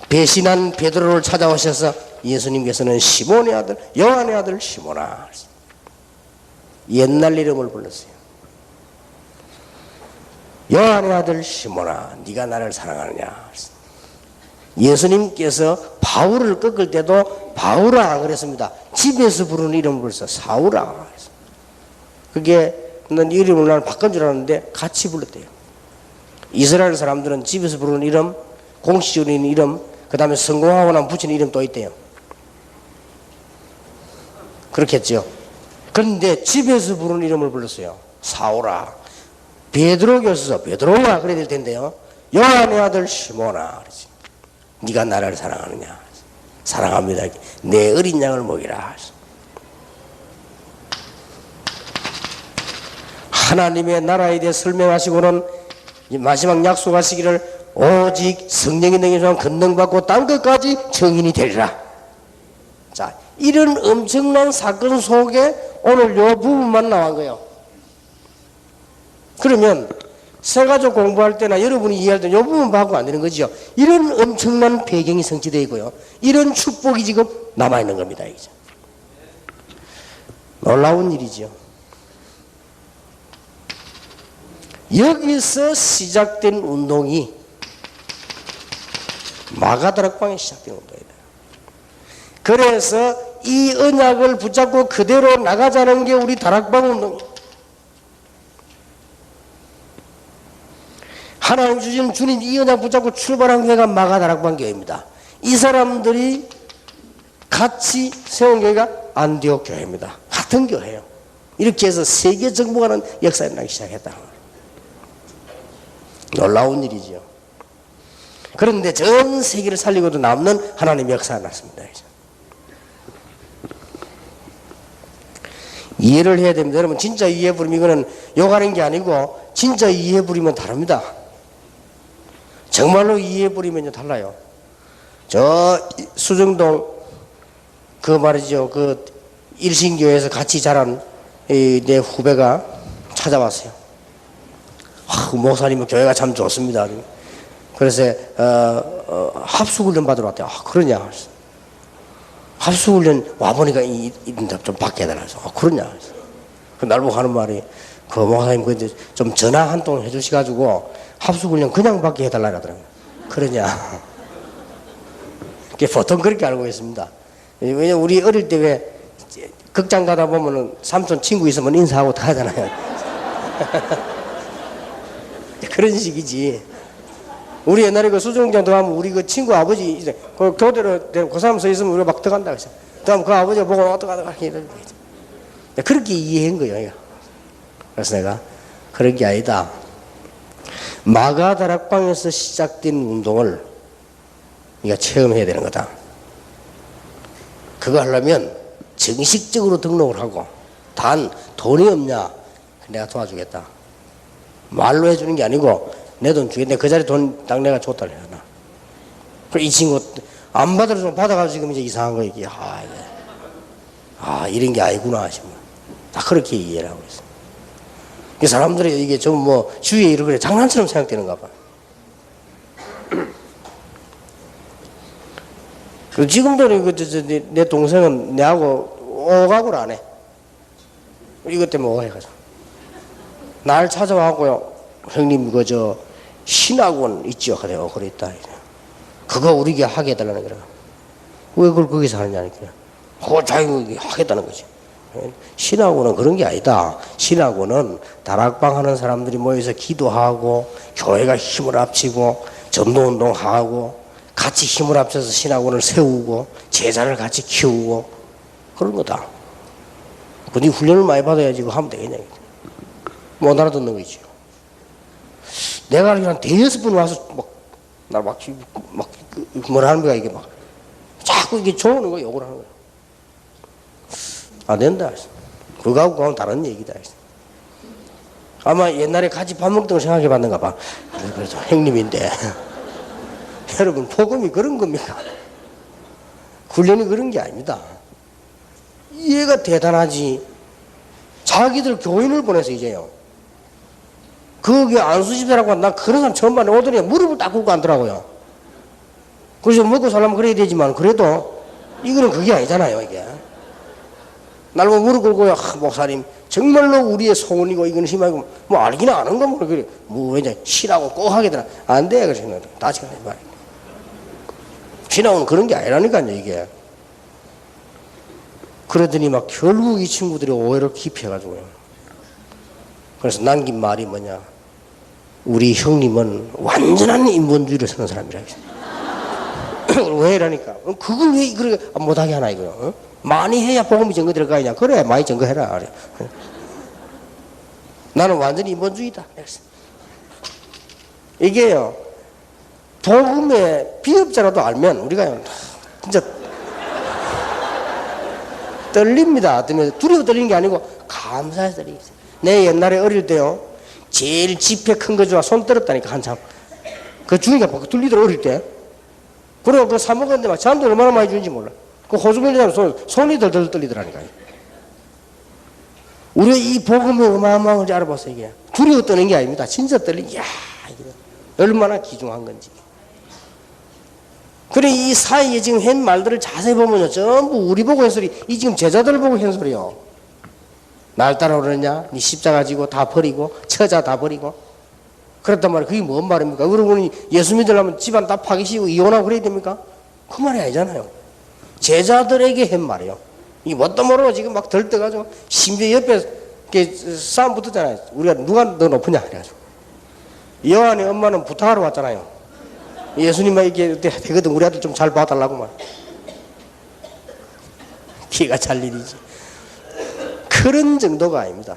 배신한 베드로를 찾아오셔서 예수님께서는 시몬의 아들 요한의 아들 시몬아, 옛날 이름을 불렀어요. 요한의 아들 시몬아, 네가 나를 사랑하느냐. 예수님께서 바울을 꺾을 때도 바울아 안 그랬습니다. 집에서 부르는 이름을 불렀어요. 사울아. 그게 난 이름을 나는 바꾼 줄 알았는데 같이 불렀대요. 이스라엘 사람들은 집에서 부르는 이름, 공식적으로 있는 이름, 그 다음에 성공하고 나면 붙이는 이름 또 있대요. 그렇겠죠. 그런데 집에서 부르는 이름을 불렀어요. 사울아. 베드로 교수서 베드로가 그래야 될 텐데요. 요한의 아들 시몬아. 그러지. 네가 나를 사랑하느냐. 사랑합니다. 내 어린 양을 먹이라. 하나님의 나라에 대해 설명하시고는 마지막 약속하시기를 오직 성령의 능력에 좀 건능받고 딴 것까지 증인이 되리라. 자, 이런 엄청난 사건 속에 오늘 요 부분만 나온 거예요. 그러면 세가족 공부할 때나 여러분이 이해할 때 요 부분 봐도 안 되는 거죠. 이런 엄청난 배경이 성취되어 있고요. 이런 축복이 지금 남아있는 겁니다. 이제. 놀라운 일이죠. 여기서 시작된 운동이 마가다락방에 시작된 운동이다. 그래서 이 언약을 붙잡고 그대로 나가자는 게 우리 다락방 운동이에요. 하나님 주신 주님 이 언약 붙잡고 출발한 교회가 마가다락방 교회입니다. 이 사람들이 같이 세운 교회가 안디옥 교회입니다. 같은 교회예요. 이렇게 해서 세계 정복하는 역사에 나기 시작했다. 놀라운 일이죠. 그런데 전 세계를 살리고도 남는 하나님의 역사가 났습니다. 이해를 해야 됩니다. 여러분 진짜 이해 부리면 이거는 욕하는 게 아니고 진짜 이해 부리면 다릅니다. 정말로 이해 부리면요 달라요. 저 수정동 그 말이죠. 그 일신교회에서 같이 자란 내 후배가 찾아왔어요. 목사님은 교회가 참 좋습니다. 그래서 합숙훈련 받으러 왔대요. 그러냐? 합숙훈련 와보니까 좀 받게 해달라. 그러냐? 날 보고 하는 말이 그 목사님 그 좀 전화 한 통 해주시가지고 합숙훈련 그냥 받게 해달라 하더라고요. 그러냐? 보통 그렇게 알고 있습니다. 왜냐면 우리 어릴 때 왜 극장 가다 보면은 삼촌 친구 있으면 인사하고 다 하잖아요. 그런 식이지. 우리 옛날에 그 수중장 들어가면 우리 그 친구 아버지 이제 그 교대로 그 사람 서 있으면 우리가 막 들어간다 그랬어. 그다음 그 아버지가 보고 어떡하다 이런 거. 그렇게 이해한 거예요. 그래서 내가 그런 게 아니다. 마가다락방에서 시작된 운동을 네가 체험해야 되는 거다. 그거 하려면 정식적으로 등록을 하고 단 돈이 없냐? 내가 도와주겠다. 말로 해주는 게 아니고 내 돈 주겠네. 그 자리 돈 딱 내가 줬다 그러나. 그래 이 친구 안 받아도 좀 받아가지고 지금 이제 이상한 거 이게 이런 게 아니구나 하시면 다 그렇게 이해를 하고 있어. 이 사람들이 이게 좀 뭐 주위에 이러고 장난처럼 생각되는가 봐. 지금도 내 동생은 내하고 오각을 안 해. 이것 때문에 오해가지고. 날 찾아와고요. 형님 그저 신학원 있죠. 그래 그랬다. 그거 우리에게 하게 해달라는 거라. 왜 그걸 거기서 하느냐니까. 그거 자기가 하겠다는 거지. 신학원은 그런 게 아니다. 신학원은 다락방 하는 사람들이 모여서 기도하고 교회가 힘을 합치고 전도운동하고 같이 힘을 합쳐서 신학원을 세우고 제자를 같이 키우고 그런 거다. 근데 훈련을 많이 받아야지 그거 하면 되겠냐. 못 알아듣는 거지. 내가 그냥 대여섯 번 와서 막 뭐라 하는 거야 이게 막 자꾸 이게 조는 거 욕을 하는 거야. 안 된다. 그거하고 다른 얘기다. 아마 옛날에 같이 밥 먹던 걸 생각해 봤는가 봐. 그래서 형님인데 여러분 복음이 그런 겁니까? 훈련이 그런 게 아닙니다. 얘가 대단하지. 자기들 교인을 보내서 이제요. 그게 안수집사라고 나 그런 사람 처음 봤는데 오더니 무릎을 딱 꿇고 앉더라고요. 그래서 먹고 살려면 그래야 되지만 그래도 이거는 그게 아니잖아요 이게. 날 보고 무릎 꿇고 목사님 정말로 우리의 소원이고 이건 희망이고 뭐 알기는 아는 거 뭐 그래 뭐 왜냐 신하고 꼭 하게 되나 안 돼 그래서 다시 가는 말이야. 신하고는 그런 게 아니라니까요 이게. 그러더니 막 결국 이 친구들이 오해를 깊이 해가지고요. 그래서 남긴 말이 뭐냐. 우리 형님은 완전한 인본주의를 쓰는 사람이라 했어요. 왜 이러니까. 그걸 왜 그렇게 못하게 하나 이거요. 어? 많이 해야 복음이 증거 들어가냐. 그래 많이 증거해라. 그래. 나는 완전히 인본주의다. 이게요. 복음의 비업자라도 알면 우리가 진짜 떨립니다. 두려워 떨리는 게 아니고 감사해서 떨리겠어요. 내 옛날에 어릴 때요. 제일 지폐 큰 거 좋아. 손 떨었다니까 한참. 그 주니까 뚫리더라 어릴 때. 그리고 그거 사 먹었는데 막 잔돈 얼마나 많이 주는지 몰라. 그 호수 빌리자면 손이 덜덜 떨리더라니까요. 우리가 이 복음의 어마어마한 걸 알아봤어요 이게. 두려워 떠는 게 아닙니다. 진짜 떨리는 야 얼마나 귀중한 건지. 그래 이 사이에 지금 한 말들을 자세히 보면요 전부 우리 보고 한 소리. 이 지금 제자들 보고 한 소리요. 날 따라오느냐? 네 십자가 지고 다 버리고 처자 다 버리고 그랬단 말이야. 그게 뭔 말입니까? 그러고 예수 믿으려면 집안 다 파기시고 이혼하고 그래야 됩니까? 그 말이 아니잖아요. 제자들에게 한 말이에요. 이게 뭣도 모르고 지금 막 덜떠가지고 심지어 옆에 싸움 붙었잖아요. 우리가 누가 더 높으냐 그래가지고 여한의 엄마는 부탁하러 왔잖아요. 예수님만 이게 되거든 우리 아들 좀 잘 봐달라고 말. 기가 찰 일이지. 그런 정도가 아닙니다.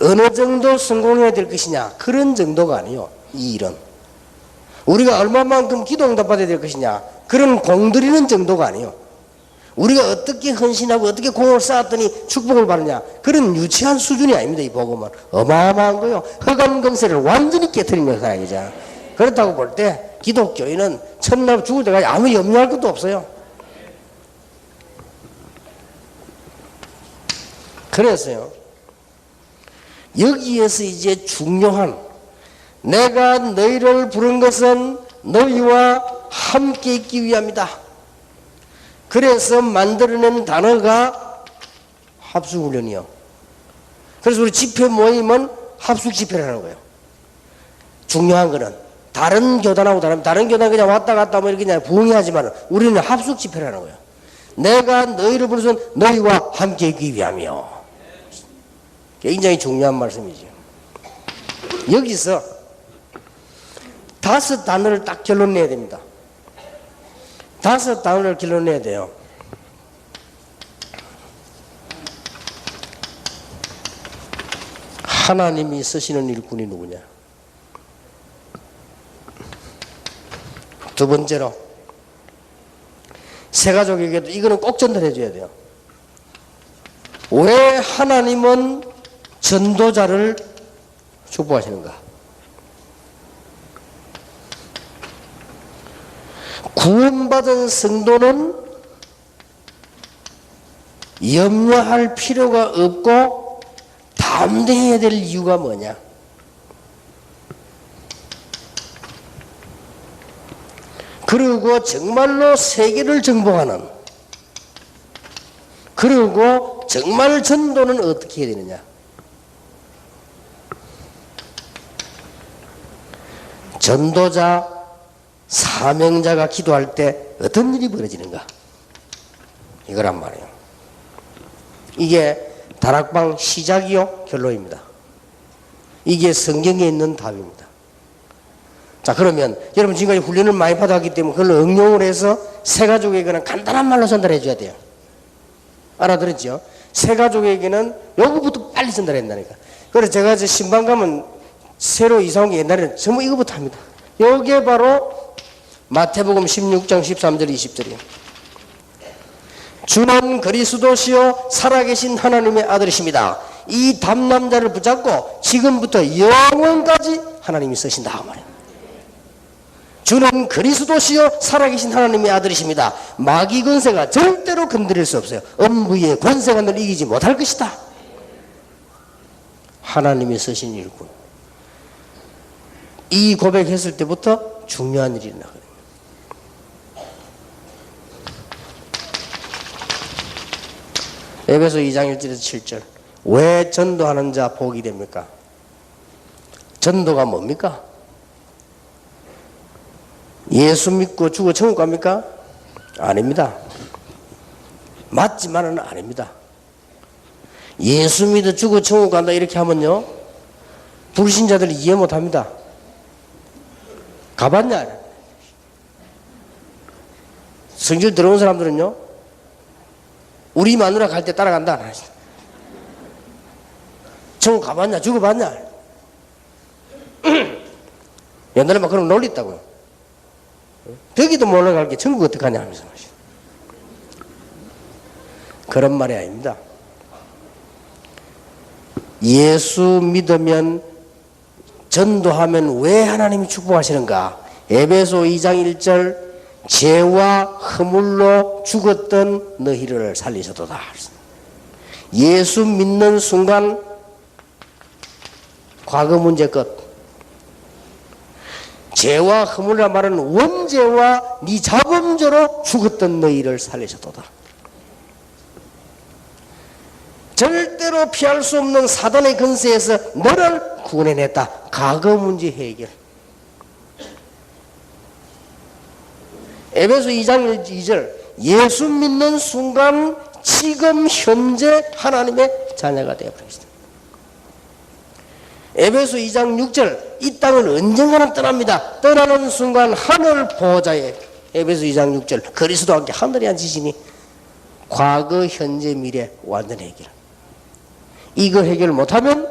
어느 정도 성공해야 될 것이냐 그런 정도가 아니요. 이 일은 우리가 얼마만큼 기도 응답받아야 될 것이냐 그런 공들이는 정도가 아니요. 우리가 어떻게 헌신하고 어떻게 공을 쌓았더니 축복을 받느냐 그런 유치한 수준이 아닙니다. 이 복음은 어마어마한 거요. 허감건세를 완전히 깨트리는 거야 이제. 그렇다고 볼 때 기독교인은 첫날 죽을 때까지 아무 염려할 것도 없어요. 그래서요 여기에서 이제 중요한 내가 너희를 부른 것은 너희와 함께 있기 위함이다. 그래서 만들어낸 단어가 합숙훈련이요. 그래서 우리 집회 모임은 합숙 집회라는 거예요. 중요한 거는 다른 교단하고 다른 교단 그냥 왔다 갔다 뭐 이렇게 그냥 부응하지만 우리는 합숙 집회라는 거예요. 내가 너희를 부르선 너희와 함께 있기 위함이요. 굉장히 중요한 말씀이죠. 여기서 5 단어를 딱 결론 내야 됩니다. 5 단어를 결론 내야 돼요. 하나님이 쓰시는 일꾼이 누구냐? 두 번째로 새가족에게도 이거는 꼭 전달해 줘야 돼요. 왜 하나님은 전도자를 축복하시는가? 구원받은 성도는 염려할 필요가 없고 다 담대해야 될 이유가 뭐냐? 그리고 정말로 세계를 정복하는, 그리고 정말 전도는 어떻게 해야 되느냐? 전도자, 사명자가 기도할 때 어떤 일이 벌어지는가? 이거란 말이에요. 이게 다락방 시작이요, 결론입니다. 이게 성경에 있는 답입니다. 자, 그러면 여러분 지금까지 훈련을 많이 받았기 때문에 그걸 응용을 해서 새가족에게는 간단한 말로 전달해 줘야 돼요. 알아들었죠? 새가족에게는 요거부터 빨리 전달한다니까. 그래서 제가 이제 신방 가면 새로 이사 온 게 옛날에는 전부 이거부터 합니다. 요게 바로 마태복음 16장 13절 20절이에요. 주는 그리스도시요 살아계신 하나님의 아들이십니다. 이 담남자를 붙잡고 지금부터 영원까지 하나님이 쓰신다 그 말이에요. 주는 그리스도시요 살아계신 하나님의 아들이십니다. 마귀 권세가 절대로 건드릴 수 없어요. 음부의 권세가 늘 이기지 못할 것이다. 하나님이 쓰신 일꾼. 이 고백했을 때부터 중요한 일이 일어나거든요. 에베소 2장 1절에서 7절. 왜 전도하는 자 복이 됩니까? 전도가 뭡니까? 예수 믿고 죽어 천국 갑니까? 아닙니다. 맞지만은 아닙니다. 예수 믿어 죽어 천국 간다 이렇게 하면요, 불신자들이 이해 못합니다. 가봤냐? 성질 들어온 사람들은요, 우리 마누라 갈 때 따라간다. 천국 가봤냐? 죽어봤냐? 옛날에 막 그런 논리 있다고요. 벽에도 못 올라갈 게 천국 어떡하냐 하면서. 그런 말이 아닙니다. 예수 믿으면, 전도하면 왜 하나님이 축복하시는가? 에베소 2장 1절, 죄와 허물로 죽었던 너희를 살리셨도다. 예수 믿는 순간 과거 문제 끝. 죄와 허물이란 말은 원죄와 네 자범죄로 죽었던 너희를 살리셨도다. 절대로 피할 수 없는 사단의 권세에서 너를 구원해냈다. 과거 문제 해결. 에베소 2장 2절, 예수 믿는 순간 지금 현재 하나님의 자녀가 되어버렸습니다. 에베소 2장 6절, 이 땅을 언젠가는 떠납니다. 떠나는 순간 하늘 보호자에, 에베소 2장 6절, 그리스도와 함께 하늘에 앉으시니 과거 현재 미래 완전 해결. 이거 해결 못하면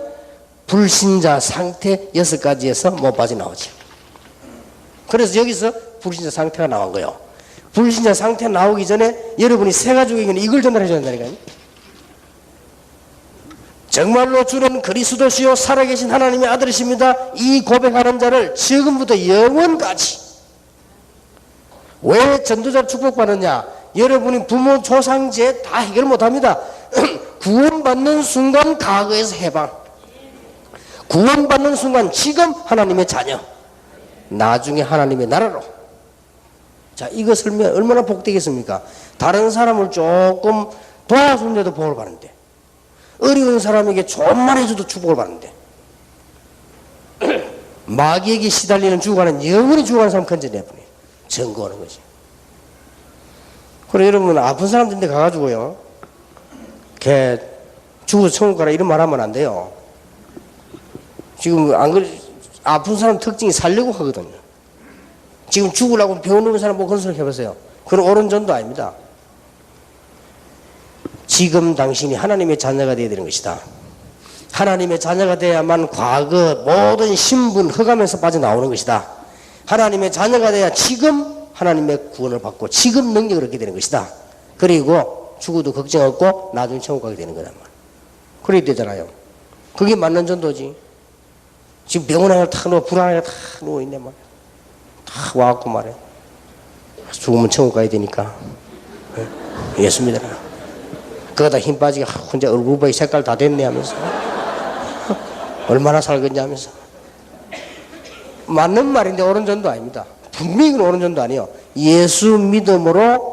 불신자 상태 6가지에서 못 빠져나오죠. 그래서 여기서 불신자 상태가 나온 거예요. 불신자 상태 나오기 전에 여러분이 새가족에게는 이걸 전달해 줘야 된다니까요. 정말로 주는 그리스도시요 살아계신 하나님의 아들이십니다. 이 고백하는 자를 지금부터 영원까지. 왜 전도자를 축복받느냐? 여러분이 부모 조상제 다 해결 못합니다. 구원받는 순간 과거에서 해방, 구원받는 순간 지금 하나님의 자녀, 나중에 하나님의 나라로. 자, 이거 설명 얼마나 복되겠습니까? 다른 사람을 조금 도와주는데도 복을 받는데, 어려운 사람에게 좋은 말 해줘도 축복을 받는데, 마귀에게 시달리는 죽어가는, 영원히 죽어가는 사람 건져내버려요. 증거하는 거지. 그래, 여러분 아픈 사람들인데 가가지고요, 걔 죽어서 천국 가라 이런 말 하면 안 돼요. 지금 안 그래, 아픈 사람 특징이 살려고 하거든요. 지금 죽으려고 병원 누운 사람 보고 그런 소리 해보세요. 그건 옳은 전도 아닙니다. 지금 당신이 하나님의 자녀가 되어야 되는 것이다. 하나님의 자녀가 돼야만 과거 모든 신분 흑암에서 빠져나오는 것이다. 하나님의 자녀가 돼야 지금 하나님의 구원을 받고 지금 능력을 얻게 되는 것이다. 그리고 죽어도 걱정 없고 나중에 천국 가게 되는 거란 말이야. 그래야 되잖아요. 그게 맞는 전도지. 지금 병원에 다 누워, 불안하게 다 누워있네 말이야. 다 와갖고 말해. 죽으면 천국 가야 되니까 예수 믿어라. 그거다 힘 빠지게 혼자 얼굴 보이 색깔 다 됐네 하면서 얼마나 살겠냐 하면서. 맞는 말인데 옳은 전도 아닙니다. 분명히 옳은 전도 아니에요. 예수 믿음으로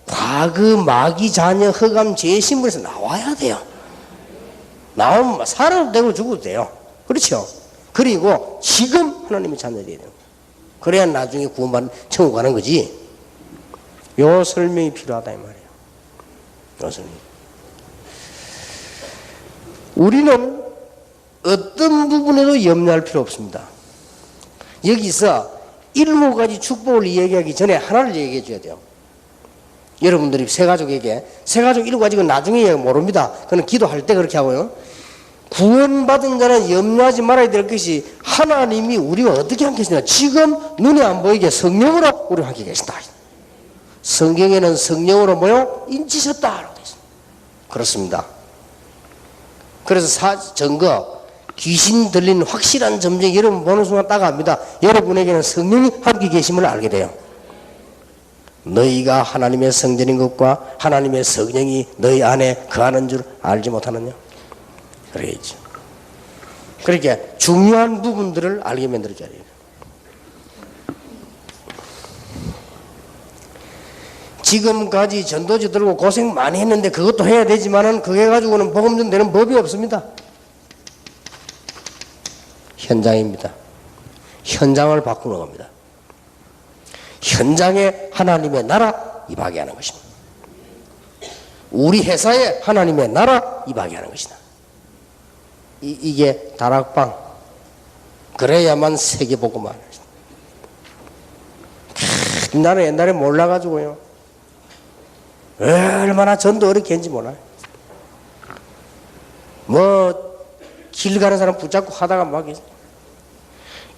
과거 마귀 자녀 흑암 죄의 신분에서 나와야 돼요. 나오면 살아도 되고 죽어도 돼요. 그렇죠? 그리고 지금 하나님의 자녀 되야 돼요. 그래야 나중에 구원받는 천국 가는 거지. 요 설명이 필요하다 이 말이에요. 요 설명. 우리는 어떤 부분에도 염려할 필요 없습니다. 여기서 7가지 축복을 얘기하기 전에 하나를 얘기해 줘야 돼요. 여러분들이 세 가족에게, 세 가족 7가지는 나중에 모릅니다. 그건 기도할 때 그렇게 하고요. 구원받은 자는 염려하지 말아야 될 것이 하나님이 우리와 어떻게 함께 계시냐. 지금 눈에 안 보이게 성령으로 우리와 함께 계신다. 성경에는 성령으로 뭐요? 인치셨다라고 되어 있습니다. 그렇습니다. 그래서 증거, 귀신 들린 확실한 점쟁이 여러분 보는 순간 딱 압니다. 여러분에게는 성령이 함께 계심을 알게 돼요. 너희가 하나님의 성전인 것과 하나님의 성령이 너희 안에 거하는 줄 알지 못하느냐? 그래야죠. 그러니까 중요한 부분들을 알게 만들어줘야 돼요. 지금까지 전도지 들고 고생 많이 했는데 그것도 해야 되지만은 그게 가지고는 복음 전되는 법이 없습니다. 현장입니다. 현장을 바꾸는 겁니다. 현장에 하나님의 나라 임하게 하는 것입니다. 우리 회사에 하나님의 나라 임하게 하는 것이다. 이게 다락방. 그래야만 세계복음을 하는 것입니다. 나는 옛날에 몰라가지고요. 얼마나 전도 어렵게 했는지 몰라요. 길 가는 사람 붙잡고 하다가 막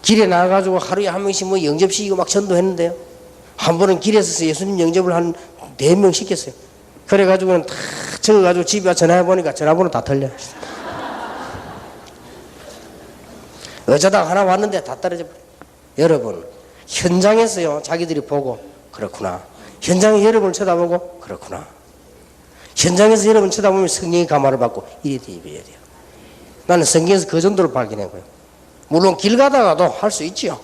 길에 나가가지고 하루에 한 명씩 영접시키고 막 전도했는데요. 한 번은 길에 서서 예수님 영접을 한 4명 시켰어요. 그래가지고는 다 적어가지고 집에 와서 전화해보니까 전화번호 다 틀려요. 어쩌다가 하나 왔는데 다 떨어져 버려요. 여러분, 현장에서요, 자기들이 보고, 그렇구나. 현장에 여러분을 쳐다보고, 그렇구나. 현장에서 여러분 쳐다보면 성령의 감화를 받고, 이래 돼야 돼요. 나는 성경에서 그 정도로 발견한 거예요. 물론 길 가다가도 할 수 있지요.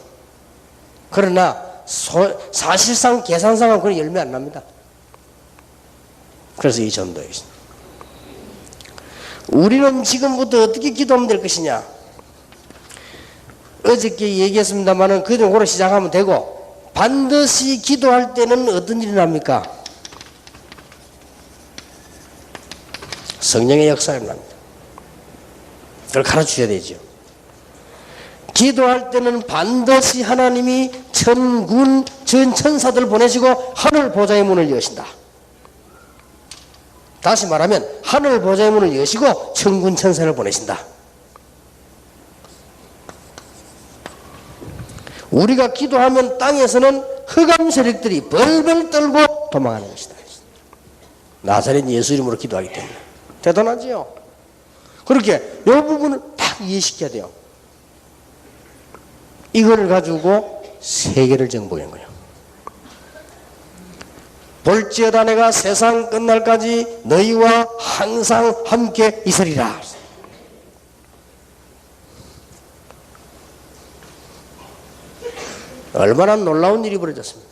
그러나 사실상 계산상은 그런 열매 안 납니다. 그래서 이 전도에 있습니다. 우리는 지금부터 어떻게 기도하면 될 것이냐. 어저께 얘기했습니다만은 그 정도로 시작하면 되고, 반드시 기도할 때는 어떤 일이 납니까? 성령의 역사가 납니다. 그걸 가르쳐줘야 되죠. 기도할 때는 반드시 하나님이 천군 전천사들 보내시고 하늘 보좌의 문을 여신다. 다시 말하면 하늘 보좌의 문을 여시고 천군 천사를 보내신다. 우리가 기도하면 땅에서는 흑암 세력들이 벌벌 떨고 도망하는 것이다. 나사렛 예수 이름으로 기도하기 때문에. 대단하지요? 그렇게 이 부분을 딱 이해시켜야 돼요. 이거를 가지고 세계를 정복한 거예요. 볼지어다 내가 세상 끝날까지 너희와 항상 함께 있으리라. 얼마나 놀라운 일이 벌어졌습니까?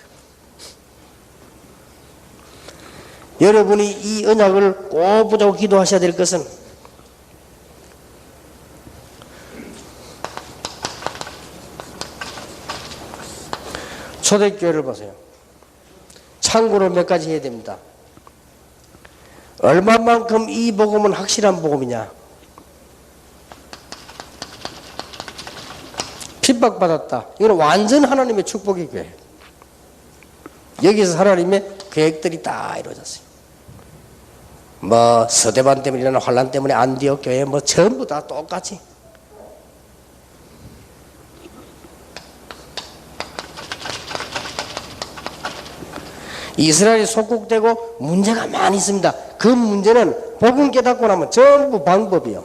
여러분이 이 언약을 꼭 붙잡고 기도하셔야 될 것은 초대교회를 보세요. 참고로 몇 가지 해야 됩니다. 얼마만큼 이 복음은 확실한 복음이냐? 핍박받았다. 이건 완전 하나님의 축복의 교회. 여기서 하나님의 계획들이 다 이루어졌어요. 서대반 때문에 일어난 환란 때문에 안디옥 교회 전부 다 똑같이. 이스라엘이 속국되고 문제가 많이 있습니다. 그 문제는 복음 깨닫고 나면 전부 방법이요.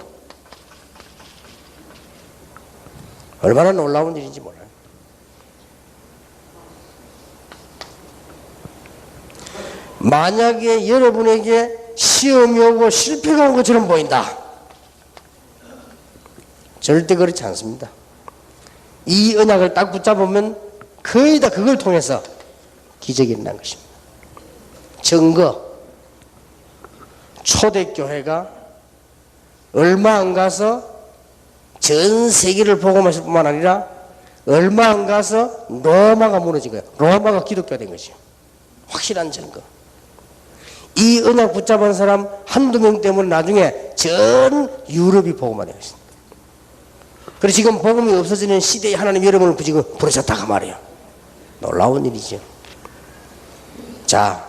얼마나 놀라운 일인지 몰라요. 만약에 여러분에게 시험이 오고 실패가 온 것처럼 보인다. 절대 그렇지 않습니다. 이 언약을 딱 붙잡으면 거의 다 그걸 통해서 기적이 일어난 것입니다. 증거, 초대교회가 얼마 안 가서 전 세계를 복음하실 뿐만 아니라 얼마 안 가서 로마가 무너진 거예요. 로마가 기독교가 된 것이요. 확실한 증거. 이 언약 붙잡은 사람 한두 명 때문에 나중에 전 유럽이 복음화 되어 있습니다. 그래서 지금 복음이 없어지는 시대에 하나님 여러분을 지금 부르셨다가 말이에요. 놀라운 일이죠. 자,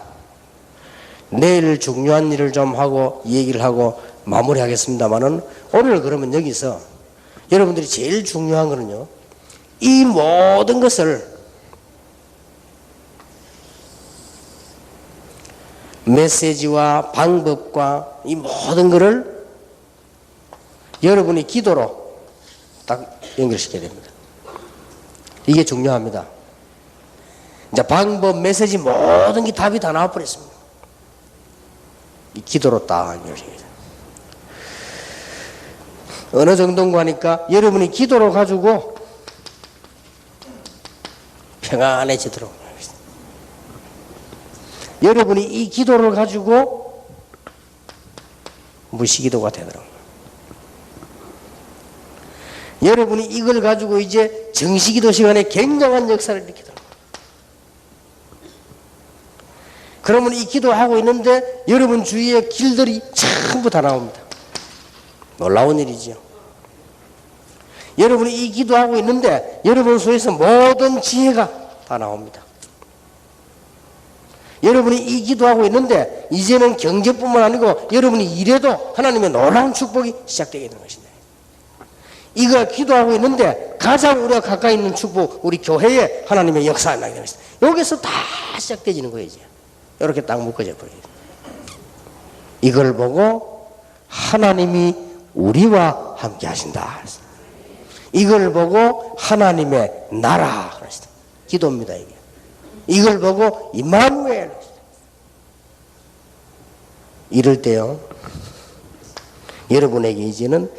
내일 중요한 일을 좀 하고 얘기를 하고 마무리하겠습니다만은 오늘 그러면 여기서 여러분들이 제일 중요한 거는요, 이 모든 것을 메시지와 방법과 이 모든 것을 여러분이 기도로 딱 연결시켜야 됩니다. 이게 중요합니다. 이제 방법, 메시지 모든 게 답이 다 나와버렸습니다. 이 기도로 딱 연결시켜야 돼요. 어느 정도인가 하니까 여러분이 기도로 가지고 평안해지도록 여러분이 이 기도를 가지고 무시기도가 되도록 여러분이 이걸 가지고 이제 정시기도 시간에 굉장한 역사를 일으키도록 그러면 이 기도하고 있는데 여러분 주위에 길들이 전부 다 나옵니다. 놀라운 일이죠. 여러분이 이 기도하고 있는데 여러분 속에서 모든 지혜가 다 나옵니다. 여러분이 이 기도하고 있는데 이제는 경제뿐만 아니고 여러분이 일해도 하나님의 놀라운 축복이 시작되게 되는 것입니다. 이거 기도하고 있는데 가장 우리가 가까이 있는 축복, 우리 교회에 하나님의 역사가 나게 되는 것입니다. 여기서 다 시작되지는 거예요. 이제 이렇게 딱 묶어져 버려요. 이걸 보고 하나님이 우리와 함께 하신다. 이걸 보고 하나님의 나라. 기도입니다, 이게. 이걸 보고 임마누엘. 이럴 때요, 여러분에게 이제는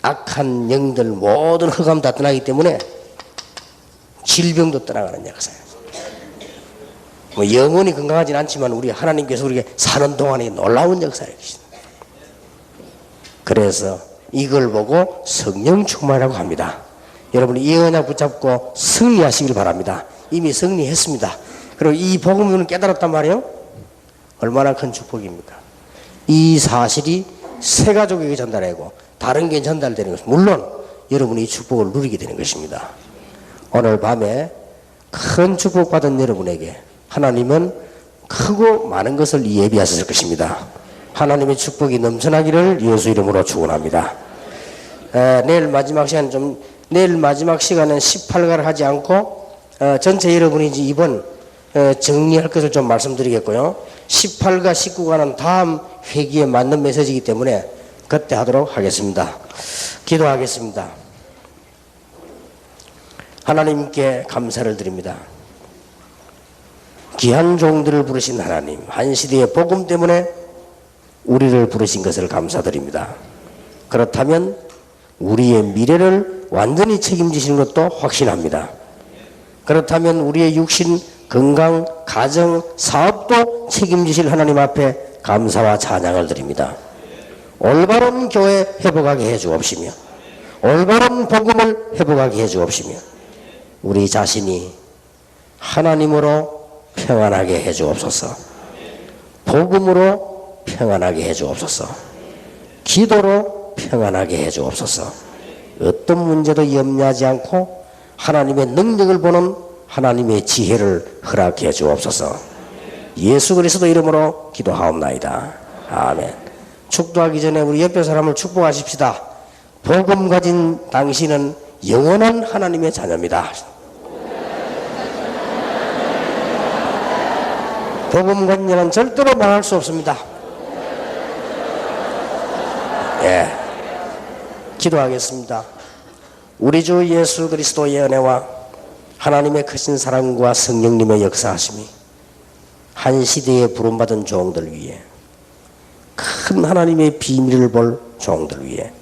악한 영들 모든 흑암 다 떠나기 때문에 질병도 떠나가는 역사예요. 뭐 영원히 건강하진 않지만 우리 하나님께서 우리에게 사는 동안에 놀라운 역사를 계십니다. 그래서 이걸 보고 성령 충만이라고 합니다. 여러분이 이 언약 붙잡고 승리하시길 바랍니다. 이미 승리했습니다. 그리고 이 복음을 깨달았단 말이에요. 얼마나 큰 축복입니까? 이 사실이 새 가족에게 전달하고 다른 게 전달되는 것입니다. 물론 여러분이 이 축복을 누리게 되는 것입니다. 오늘 밤에 큰 축복받은 여러분에게 하나님은 크고 많은 것을 예비하셨을 것입니다. 하나님의 축복이 넘쳐나기를 예수 이름으로 축원합니다. 내일 마지막 시간은 18가를 하지 않고 전체 여러분이 이번 정리할 것을 좀 말씀드리겠고요. 18가 19가는 다음 회기에 맞는 메시지이기 때문에 그때 하도록 하겠습니다. 기도하겠습니다. 하나님께 감사를 드립니다. 귀한 종들을 부르신 하나님, 한 시대의 복음 때문에 우리를 부르신 것을 감사드립니다. 그렇다면 우리의 미래를 완전히 책임지시는 것도 확신합니다. 그렇다면 우리의 육신, 건강, 가정, 사업도 책임지실 하나님 앞에 감사와 찬양을 드립니다. 올바른 교회 회복하게 해주옵시며 올바른 복음을 회복하게 해주옵시며 우리 자신이 하나님으로 평안하게 해주옵소서. 복음으로 평안하게 해주옵소서. 기도로 평안하게 해주옵소서. 어떤 문제도 염려하지 않고 하나님의 능력을 보는 하나님의 지혜를 허락해 주옵소서. 예수 그리스도 이름으로 기도하옵나이다. 아멘. 축도하기 전에 우리 옆에 사람을 축복하십시다. 복음 가진 당신은 영원한 하나님의 자녀입니다. 복음 가진 자는 절대로 망할 수 없습니다. 예. 기도하겠습니다. 우리 주 예수 그리스도의 은혜와 하나님의 크신 사랑과 성령님의 역사하심이 한 시대에 부름받은 종들 위에 큰 하나님의 비밀을 볼 종들 위에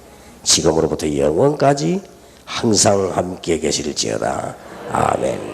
지금으로부터 영원까지 항상 함께 계실지어다. 아멘.